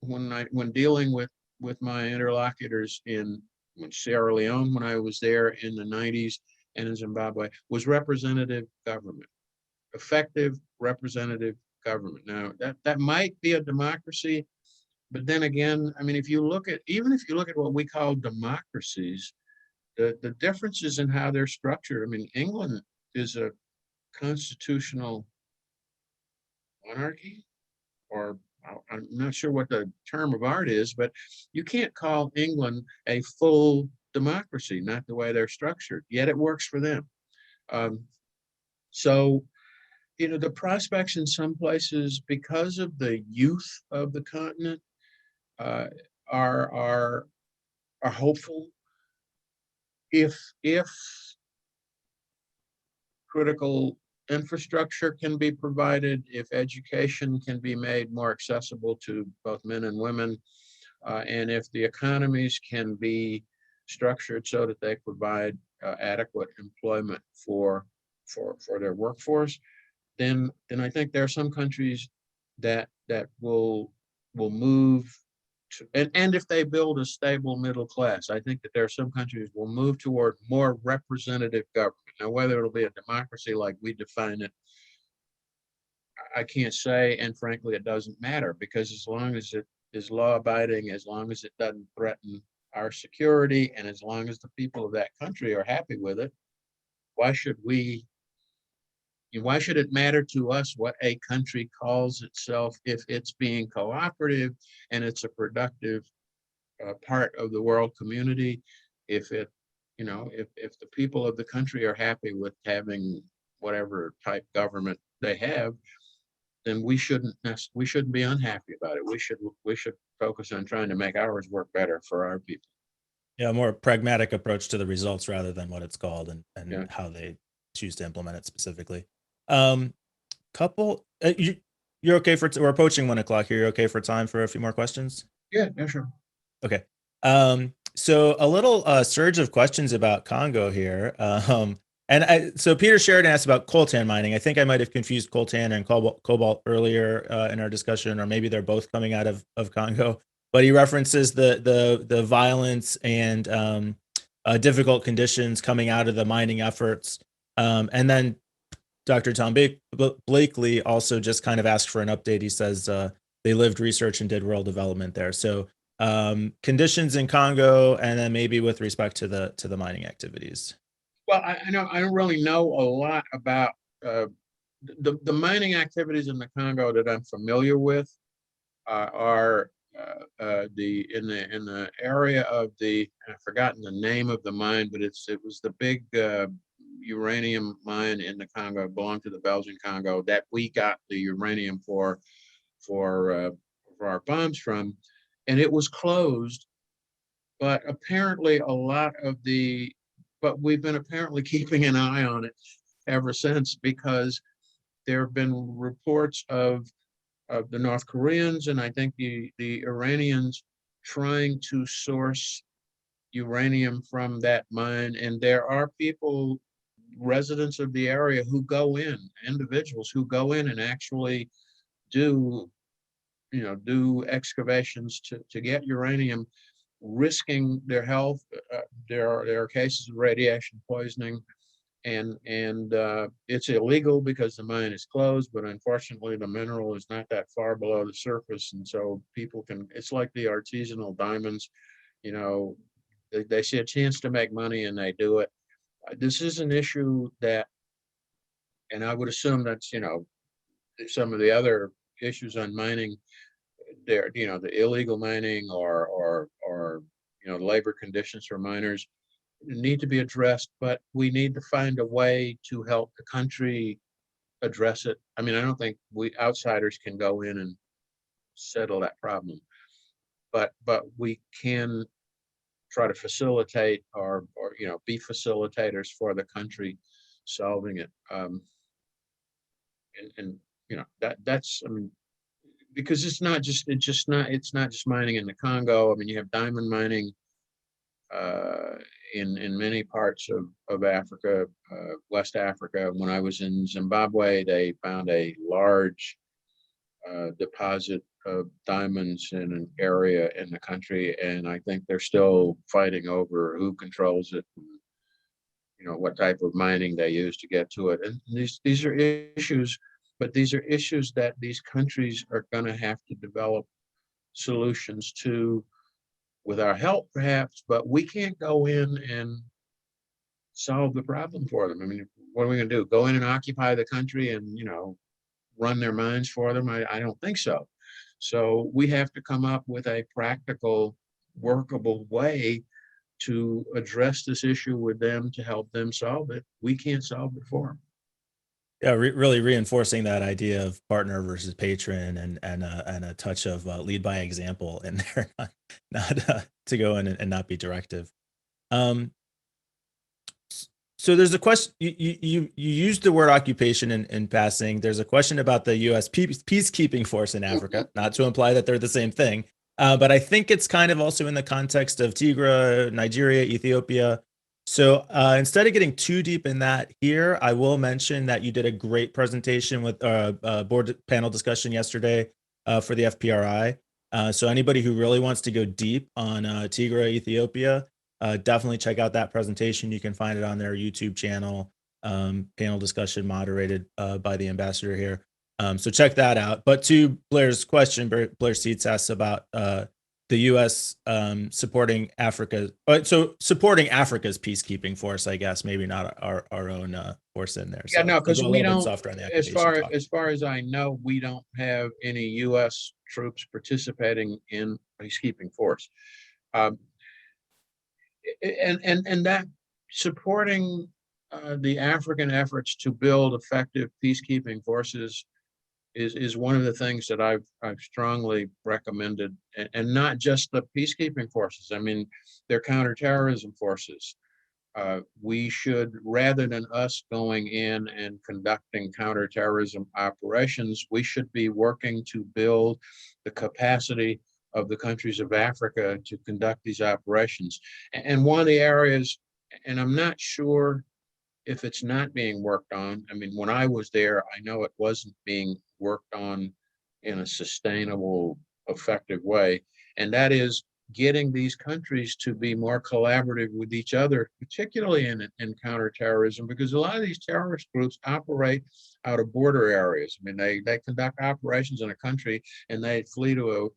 when dealing with my interlocutors in Sierra Leone, when I was there in the 90s, and in Zimbabwe, was representative government, effective representative government. Now that might be a democracy, but then again, I mean, even if you look at what we call democracies, the differences in how they're structured. I mean, England is a constitutional monarchy, or I'm not sure what the term of art is, but you can't call England a full democracy, not the way they're structured, yet it works for them. So, the prospects in some places, because of the youth of the continent, are hopeful. If critical infrastructure can be provided, if education can be made more accessible to both men and women, and if the economies can be structured so that they provide adequate employment for their workforce, then I think there are some countries that will move to, and if they build a stable middle class, I think that there are some countries will move toward more representative government. Now, whether it'll be a democracy like we define it, I can't say, and frankly, it doesn't matter, because as long as it is law-abiding, as long as it doesn't threaten our security, and as long as the people of that country are happy with it, why should it matter to us what a country calls itself if it's being cooperative and it's a productive part of the world community? If the people of the country are happy with having whatever type government they have, then we shouldn't be unhappy about it. We should focus on trying to make ours work better for our people. Yeah, a more pragmatic approach to the results rather than what it's called and Yeah. how they choose to implement it specifically. You're okay we're approaching 1 o'clock here. You're okay for time for a few more questions? Yeah, sure. Okay. So a little surge of questions about Congo here. So Peter Sheridan asked about coltan mining. I think I might have confused coltan and cobalt earlier in our discussion, or maybe they're both coming out of Congo. But he references the violence and difficult conditions coming out of the mining efforts. And then Dr. Tom Blakely also just kind of asked for an update. He says they lived, research, and did rural development there. So conditions in Congo, and then maybe with respect to the mining activities. Well, I don't really know a lot about the mining activities in the Congo that I'm familiar with are in the area of I've forgotten the name of the mine, but it was the big uranium mine in the Congo, belonged to the Belgian Congo, that we got the uranium for our bombs from, and it was closed. But apparently but we've been apparently keeping an eye on it ever since, because there have been reports of the North Koreans and I think the Iranians trying to source uranium from that mine. And there are people, residents of the area, who go in, individuals who go in and actually do, do excavations to get uranium, risking their health. There are cases of radiation poisoning, and it's illegal because the mine is closed, but unfortunately the mineral is not that far below the surface, and so people can, it's like the artisanal diamonds, they see a chance to make money and they do it. This is an issue that, and I would assume that's, some of the other issues on mining there, the illegal mining or labor conditions for miners need to be addressed, but we need to find a way to help the country address it. I mean, I don't think we outsiders can go in and settle that problem, but we can try to facilitate or be facilitators for the country solving it. And that's, I mean, because it's not just mining in the Congo. I mean, you have diamond mining in many parts of Africa, West Africa. When I was in Zimbabwe, they found a large deposit of diamonds in an area in the country, and I think they're still fighting over who controls it, and, what type of mining they use to get to it. And these are issues, but these are issues that these countries are going to have to develop solutions to, with our help perhaps, but we can't go in and solve the problem for them. I mean, what are we going to do? Go in and occupy the country and, run their mines for them? I don't think so. So we have to come up with a practical, workable way to address this issue with them to help them solve it. We can't solve it for them. Yeah, really reinforcing that idea of partner versus patron, and a touch of lead by example in there, not to go in and not be directive. So there's a question. You used the word occupation in passing. There's a question about the U.S. peacekeeping force in Africa. Not to imply that they're the same thing, but I think it's kind of also in the context of Tigray, Nigeria, Ethiopia. So instead of getting too deep in that here, I will mention that you did a great presentation with board panel discussion yesterday for the FPRI. So anybody who really wants to go deep on Tigray, Ethiopia, definitely check out that presentation. You can find it on their YouTube channel, panel discussion moderated by the ambassador here. So check that out. But to Blair's question, Blair Seitz asks about the U.S. Supporting Africa. So supporting Africa's peacekeeping force, I guess, maybe not our own force in there. Yeah, so no, because we don't, softer on the as occupation far as I know, we don't have any U.S. troops participating in peacekeeping force. And that supporting the African efforts to build effective peacekeeping forces is one of the things that I've strongly recommended, and not just the peacekeeping forces. I mean, they're counterterrorism forces. We should, rather than us going in and conducting counterterrorism operations, we should be working to build the capacity of the countries of Africa to conduct these operations. And one of the areas, and I'm not sure if it's not being worked on. I mean, when I was there, I know it wasn't being worked on in a sustainable, effective way. And that is getting these countries to be more collaborative with each other, particularly in counterterrorism, because a lot of these terrorist groups operate out of border areas. I mean, they conduct operations in a country and they flee to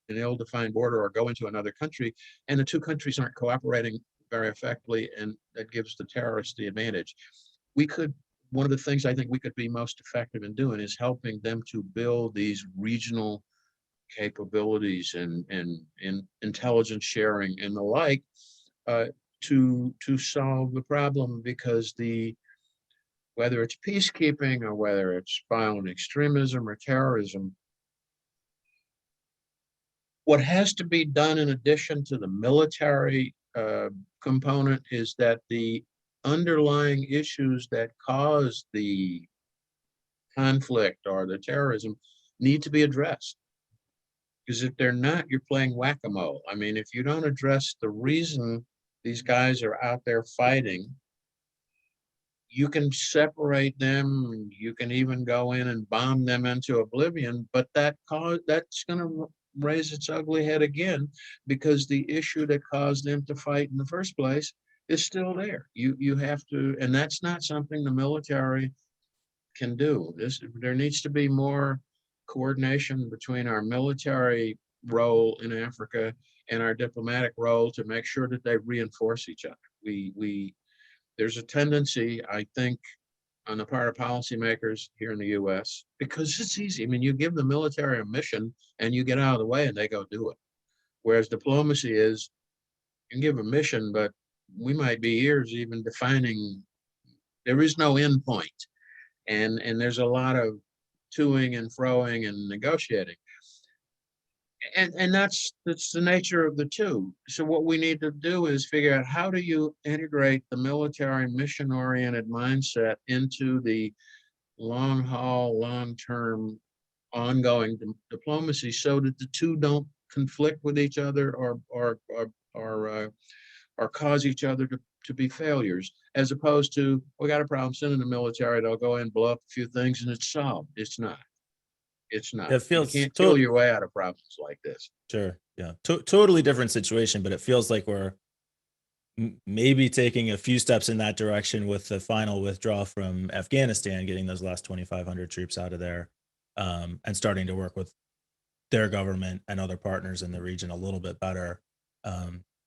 an ill-defined border or go into another country, and the two countries aren't cooperating very effectively, and that gives the terrorists the advantage. One of the things I think we could be most effective in doing is helping them to build these regional capabilities and intelligence sharing and the like to solve the problem, because whether it's peacekeeping or whether it's violent extremism or terrorism, what has to be done in addition to the military component is that the underlying issues that cause the conflict or the terrorism need to be addressed. Because if they're not, you're playing whack-a-mole. I mean, if you don't address the reason these guys are out there fighting, you can separate them. You can even go in and bomb them into oblivion, but that's going to raise its ugly head again, because the issue that caused them to fight in the first place is still there. You have to, and that's not something the military can do. There needs to be more coordination between our military role in Africa and our diplomatic role to make sure that they reinforce each other. There's a tendency, I think, on the part of policymakers here in the US, because it's easy. I mean, you give the military a mission and you get out of the way and they go do it. Whereas diplomacy is, you can give a mission, but we might be years even defining, there is no end point. And there's a lot of toing and froing and negotiating. And that's the nature of the two. So what we need to do is figure out, how do you integrate the military mission-oriented mindset into the long haul, long-term, ongoing diplomacy, so that the two don't conflict with each other or cause each other to be failures, as opposed to, we got a problem, send in the military, they'll go in, blow up a few things, and it's solved. It's not. It's not. It feels you can't kill your way out of problems like this. Sure. Yeah. Totally different situation, but it feels like we're maybe taking a few steps in that direction with the final withdrawal from Afghanistan, getting those last 2,500 troops out of there, and starting to work with their government and other partners in the region a little bit better,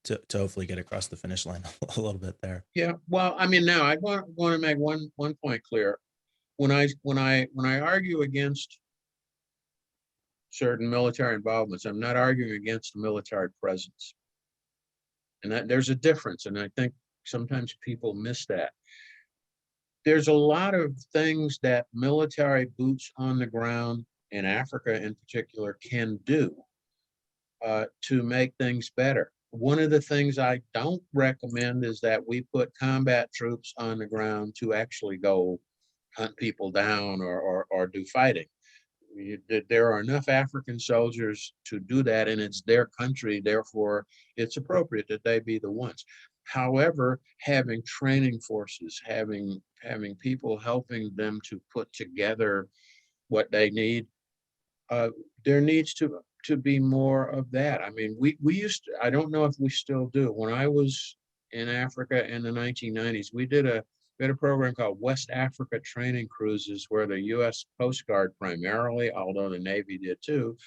to hopefully get across the finish line a little bit there. Yeah. Well, I mean, now I want to make one point clear. When I argue against certain military involvements, I'm not arguing against the military presence. And that there's a difference. And I think sometimes people miss that. There's a lot of things that military boots on the ground in Africa in particular can do to make things better. One of the things I don't recommend is that we put combat troops on the ground to actually go hunt people down or do fighting. There are enough African soldiers to do that, and it's their country, therefore it's appropriate that they be the ones. However, having training forces, having people helping them to put together what they need, there needs to be more of that. I mean, we used to, I don't know if we still do. When I was in Africa in the 1990s, we had a program called West Africa Training Cruises, where the U.S. Coast Guard primarily, although the Navy did too,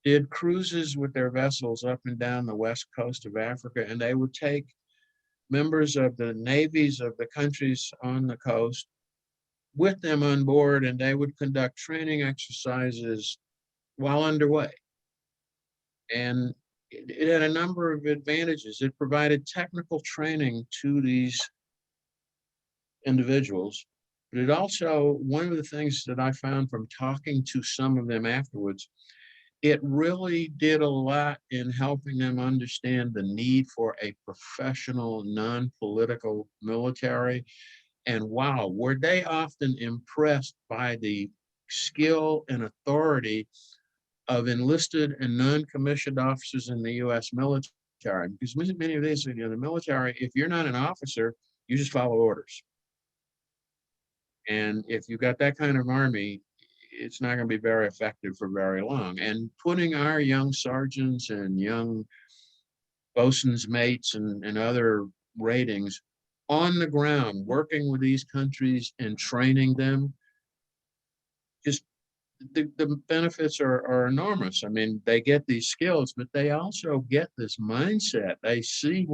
did cruises with their vessels up and down the west coast of Africa, and they would take members of the navies of the countries on the coast with them on board, and they would conduct training exercises while underway. And it had a number of advantages. It provided technical training to these individuals, but it also, one of the things that I found from talking to some of them afterwards, it really did a lot in helping them understand the need for a professional, non-political military. And wow, were they often impressed by the skill and authority of enlisted and non-commissioned officers in the U.S. military. Because many of these, the military, if you're not an officer, you just follow orders. And if you've got that kind of army, it's not going to be very effective for very long. And putting our young sergeants and young bosun's mates and other ratings on the ground, working with these countries and training them, just the benefits are enormous. I mean, they get these skills, but they also get this mindset. They see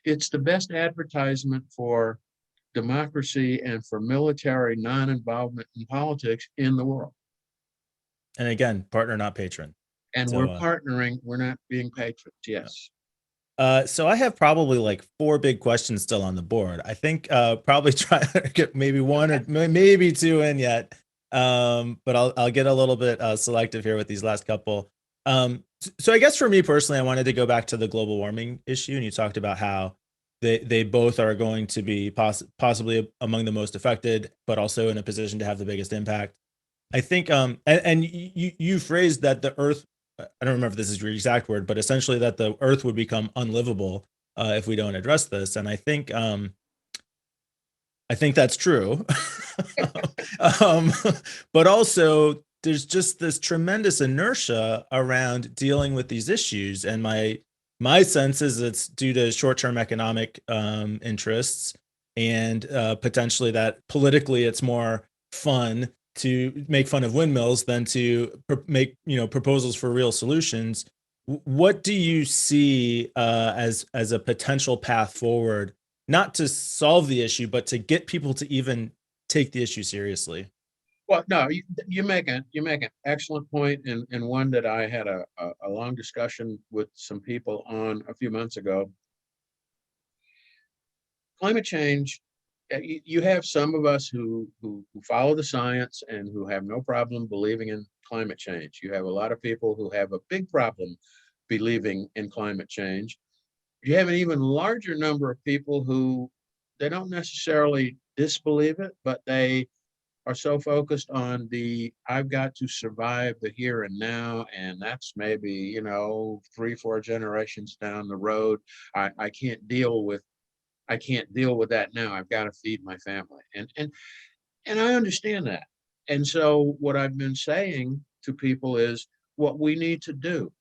it's the best advertisement for democracy and for military non-involvement in politics in the world. And again, partner, not patron. And so, we're partnering, we're not being patrons. Yes. So I have probably like 4 big questions still on the board. I think probably try to get maybe 1 or maybe 2 in yet. But I'll get a little bit selective here with these last couple. So I guess for me personally, I wanted to go back to the global warming issue, and you talked about how they both are going to be possibly among the most affected, but also in a position to have the biggest impact. I think, and you phrased that the Earth I don't remember if this is your exact word, but essentially that the earth would become unlivable if we don't address this. And I think that's true. um, but also there's just this tremendous inertia around dealing with these issues. And my sense is it's due to short-term economic interests, and potentially that politically it's more fun to make fun of windmills than to make proposals for real solutions. What do you see as a potential path forward, not to solve the issue, but to get people to even take the issue seriously? Well, no, you make an excellent point, and one that I had a long discussion with some people on a few months ago. Climate change, you have some of us who follow the science and who have no problem believing in climate change. You have a lot of people who have a big problem believing in climate change. You have an even larger number of people who they don't necessarily disbelieve it, but they are so focused on I've got to survive the here and now, and that's maybe 3-4 generations down the road. I can't deal with that now. I've got to feed my family, and I understand that. And so what I've been saying to people is what we need to do.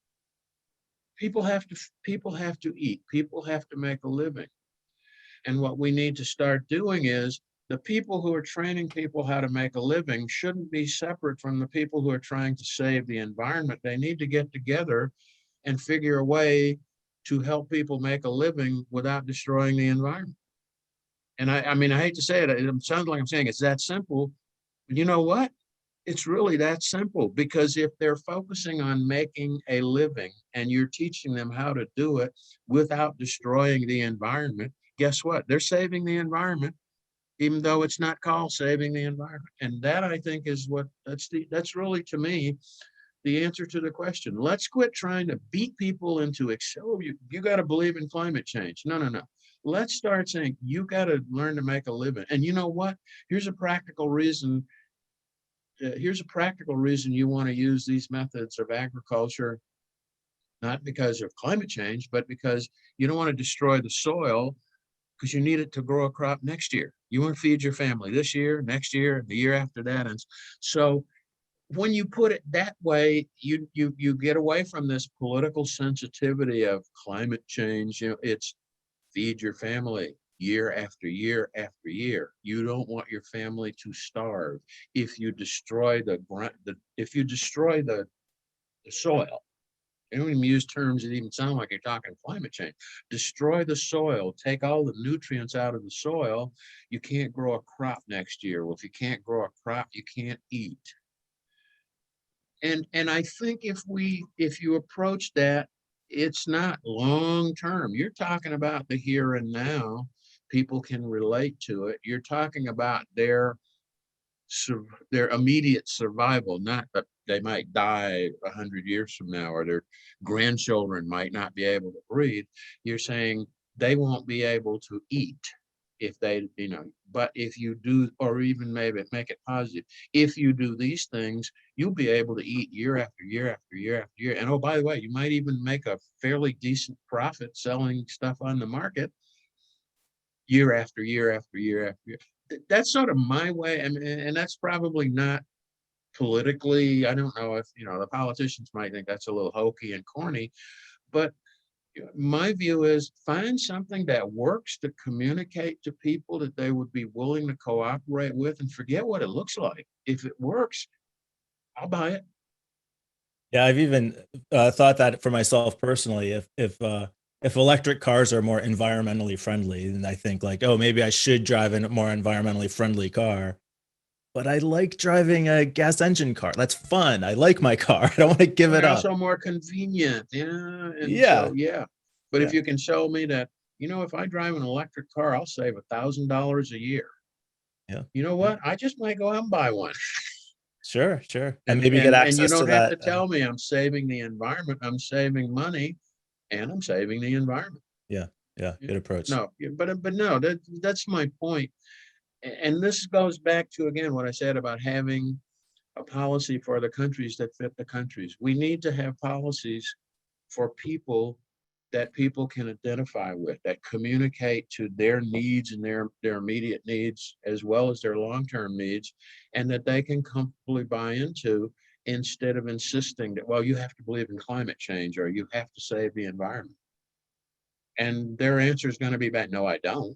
People have to eat. People have to make a living. And what we need to start doing is the people who are training people how to make a living shouldn't be separate from the people who are trying to save the environment. They need to get together and figure a way to help people make a living without destroying the environment. And I mean, I hate to say it, it sounds like I'm saying it's that simple. But you know what? It's really that simple, because if they're focusing on making a living and you're teaching them how to do it without destroying the environment, guess what? They're saving the environment, even though it's not called saving the environment. And that, I think, is that's really, to me, the answer to the question. Let's quit trying to beat people into you got to believe in climate change. No. Let's start saying you got to learn to make a living. And you know what? Here's a practical reason. You want to use these methods of agriculture, not because of climate change, but because you don't want to destroy the soil, because you need it to grow a crop next year. You want to feed your family this year, next year, the year after that. And so when you put it that way, you get away from this political sensitivity of climate change. It's feed your family year after year after year. You don't want your family to starve. If you destroy the soil, they don't even use terms that even sound like you're talking climate change. Destroy the soil, take all the nutrients out of the soil, you can't grow a crop next year. Well, if you can't grow a crop, you can't eat. And I think if you approach that, it's not long term. You're talking about the here and now. People can relate to it. You're talking about their immediate survival, not that they might die 100 years from now, or their grandchildren might not be able to breathe. You're saying they won't be able to eat if they, but if you do, or even maybe make it positive, if you do these things, you'll be able to eat year after year after year after year. And oh, by the way, you might even make a fairly decent profit selling stuff on the market year after year after year after year. That's sort of my way. I mean, and that's probably not politically, I don't know if, the politicians might think that's a little hokey and corny, but my view is find something that works to communicate to people that they would be willing to cooperate with, and forget what it looks like. If it works, I'll buy it. Yeah, I've even thought that for myself personally. If electric cars are more environmentally friendly, then I think like, oh, maybe I should drive a more environmentally friendly car. But I like driving a gas engine car. That's fun. I like my car. I don't want to give it They're up. also more convenient. Yeah. And Yeah. so, yeah. But if Yeah. you can show me that, if I drive an electric car, I'll save $1,000 a year. Yeah. You know what? I just might go out and buy one. Sure. And maybe get and you access to don't have that. to tell me I'm saving the environment. I'm saving money, and I'm saving the environment. Yeah. Good approach. No, but no, that's my point. And this goes back to, again, what I said about having a policy for the countries that fit the countries. We need to have policies for people that people can identify with, that communicate to their needs and their immediate needs, as well as their long-term needs, and that they can comfortably buy into, instead of insisting that, well, you have to believe in climate change or you have to save the environment. And their answer is going to be back, no, I don't.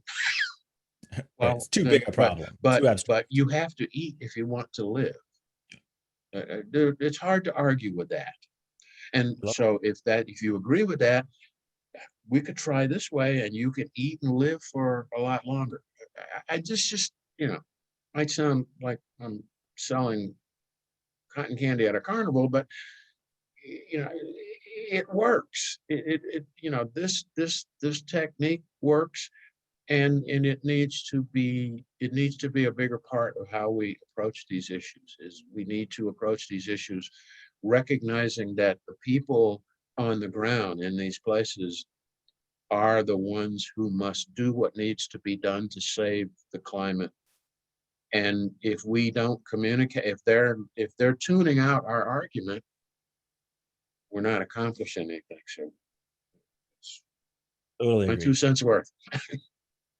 Well, it's too big a problem. But you have to eat if you want to live. Dude, it's hard to argue with that. And so if you agree with that, we could try this way and you can eat and live for a lot longer. I just, you know, might sound like I'm selling cotton candy at a carnival, but you know, it works. You know, this technique works, and it needs to be a bigger part of how we approach these issues. Is we need to approach these issues recognizing that the people on the ground in these places are the ones who must do what needs to be done to save the climate. And if we don't communicate, if they're tuning out our argument, we're not accomplishing anything. So Totally my agreed. 2 cents worth.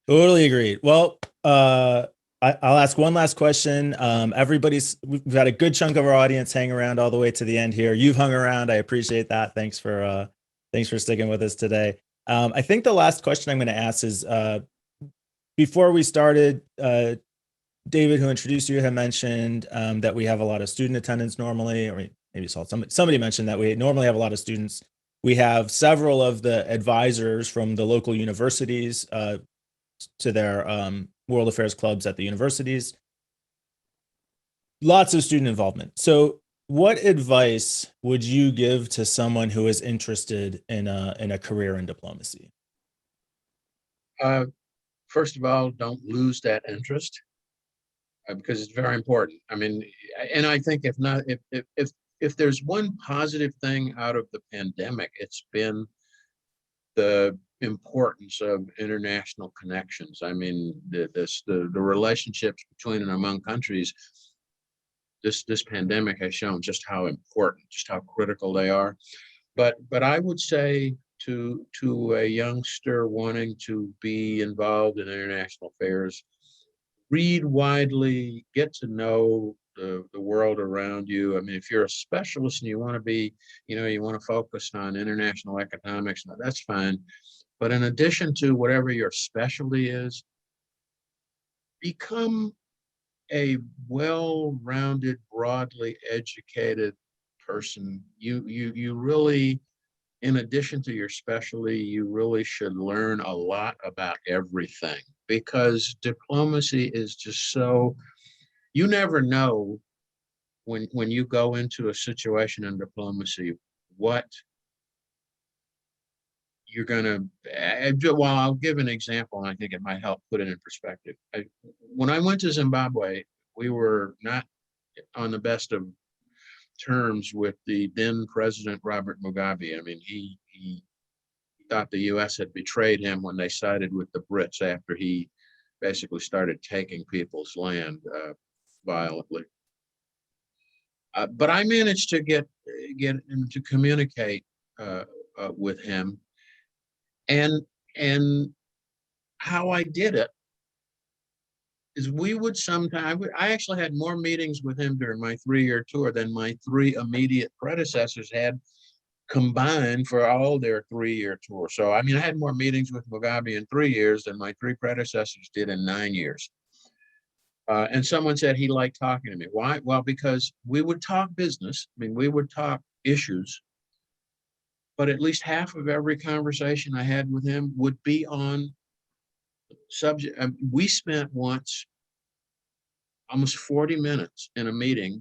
Totally agreed. Well, I'll ask one last question. We've got a good chunk of our audience hang around all the way to the end here. You've hung around. I appreciate that. Thanks for sticking with us today. I think the last question I'm going to ask is, before we started, David, who introduced you, had mentioned that we have a lot of student attendance normally, or maybe somebody mentioned that we normally have a lot of students. We have several of the advisors from the local universities to their world affairs clubs at the universities. Lots of student involvement. So what advice would you give to someone who is interested in a career in diplomacy? First of all, don't lose that interest, because it's very important. I mean, and I think if there's one positive thing out of the pandemic, it's been the importance of international connections. I mean, the relationships between and among countries. This pandemic has shown just how important, just how critical they are. But I would say to a youngster wanting to be involved in international affairs, read widely, get to know the world around you. I mean, if you're a specialist and you want to be, you want to focus on international economics, that's fine. But in addition to whatever your specialty is, become a well-rounded, broadly educated person. You really, in addition to your specialty, you really should learn a lot about everything, because diplomacy is just so, you never know when you go into a situation in diplomacy what you're gonna, well, I'll give an example, and I think it might help put it in perspective. When I went to Zimbabwe, we were not on the best of terms with the then president, Robert Mugabe. I mean, he thought the US had betrayed him when they sided with the Brits after he basically started taking people's land violently. But I managed to get him to communicate with him. And how I did it is we would sometimes, I actually had more meetings with him during my 3-year tour than my 3 immediate predecessors had combined for all their 3-year tour. So, I mean, I had more meetings with Mugabe in 3 years than my 3 predecessors did in 9 years. And someone said he liked talking to me. Why? Well, because we would talk business. I mean, we would talk issues. But at least half of every conversation I had with him would be on subject. We spent once almost 40 minutes in a meeting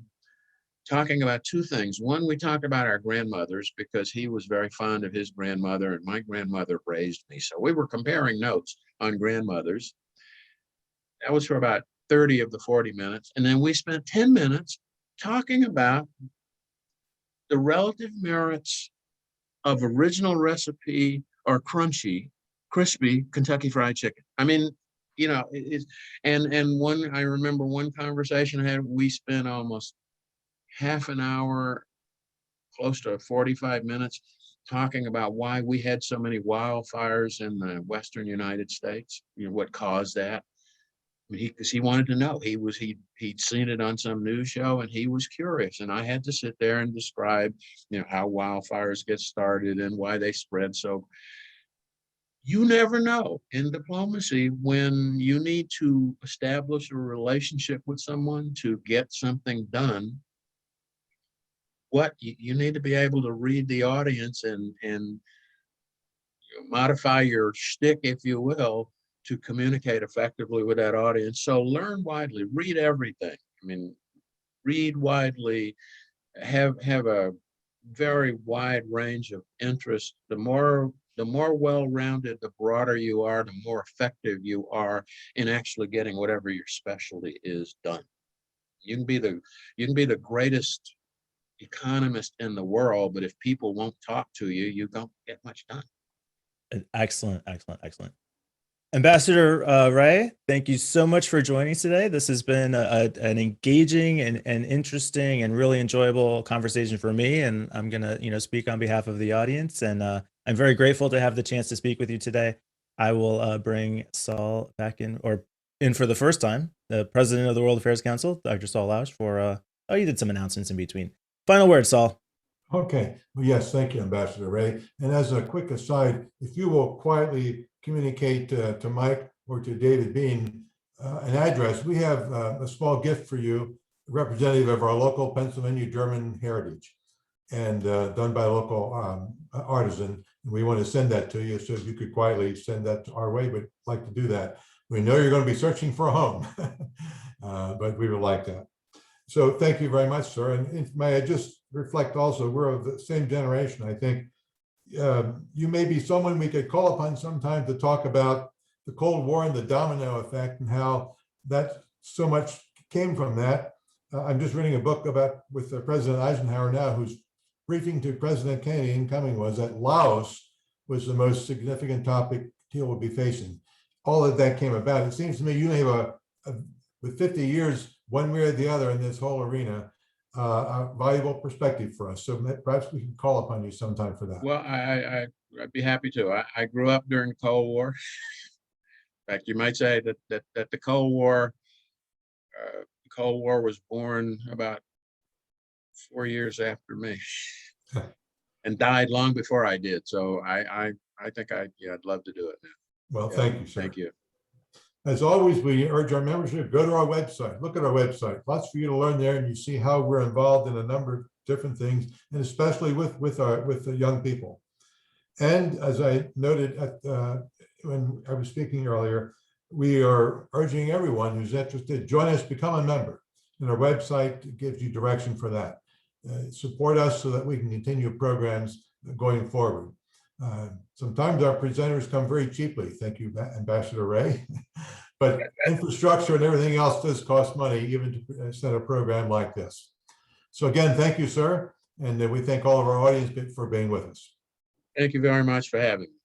talking about 2 things. One, we talked about our grandmothers, because he was very fond of his grandmother and my grandmother raised me. So we were comparing notes on grandmothers. That was for about 30 of the 40 minutes. And then we spent 10 minutes talking about the relative merits of original recipe or crispy Kentucky Fried Chicken. I mean, and I remember one conversation I had, we spent almost half an hour, close to 45 minutes, talking about why we had so many wildfires in the Western United States, what caused that. Because he wanted to know. He'd seen it on some news show and he was curious. And I had to sit there and describe, how wildfires get started and why they spread. So you never know in diplomacy when you need to establish a relationship with someone to get something done. What you need to be able to read the audience and modify your shtick, if you will, to communicate effectively with that audience. So learn widely, read everything. Read widely, have a very wide range of interests. The more well-rounded, the broader you are, the more effective you are in actually getting whatever your specialty is done. You can be the greatest economist in the world, but if people won't talk to you, you don't get much done. Excellent. Ambassador Ray, thank you so much for joining us today. This has been an engaging and interesting and really enjoyable conversation for me. And I'm going to, speak on behalf of the audience. And I'm very grateful to have the chance to speak with you today. I will bring Saul back in for the first time, the president of the World Affairs Council, Dr. Saul Lausch, for, you did some announcements in between. Final word, Saul. Okay. Well, yes, thank you, Ambassador Ray. And as a quick aside, if you will quietly communicate to Mike or to David Bean an address, we have a small gift for you, representative of our local Pennsylvania German heritage, and done by a local artisan. We want to send that to you, so if you could quietly send that our way, we'd like to do that. We know you're going to be searching for a home, but we would like that. So thank you very much, sir. And may I just reflect also, we're of the same generation. I think you may be someone we could call upon sometime to talk about the Cold War and the domino effect and how that so much came from that. I'm just reading a book with President Eisenhower now, who's briefing to President Kennedy incoming was that Laos was the most significant topic he will be facing. All of that came about. It seems to me you have with 50 years, one way or the other in this whole arena, a valuable perspective for us. So perhaps we can call upon you sometime for that. Well, I'd be happy to. I grew up during the Cold War. In fact, you might say that the Cold War was born about 4 years after me and died long before I did. So I think I'd love to do it now. Well, thank you, sir. Thank you. As always, we urge our membership, go to our website, look at our website. Lots for you to learn there, and you see how we're involved in a number of different things, and especially with the young people. And as I noted when I was speaking earlier, we are urging everyone who's interested, join us, become a member. And our website gives you direction for that. Support us so that we can continue programs going forward. Sometimes our presenters come very cheaply. Thank you, Ambassador Ray. But infrastructure and everything else does cost money, even to set a program like this. So again, thank you, sir. And we thank all of our audience for being with us. Thank you very much for having me.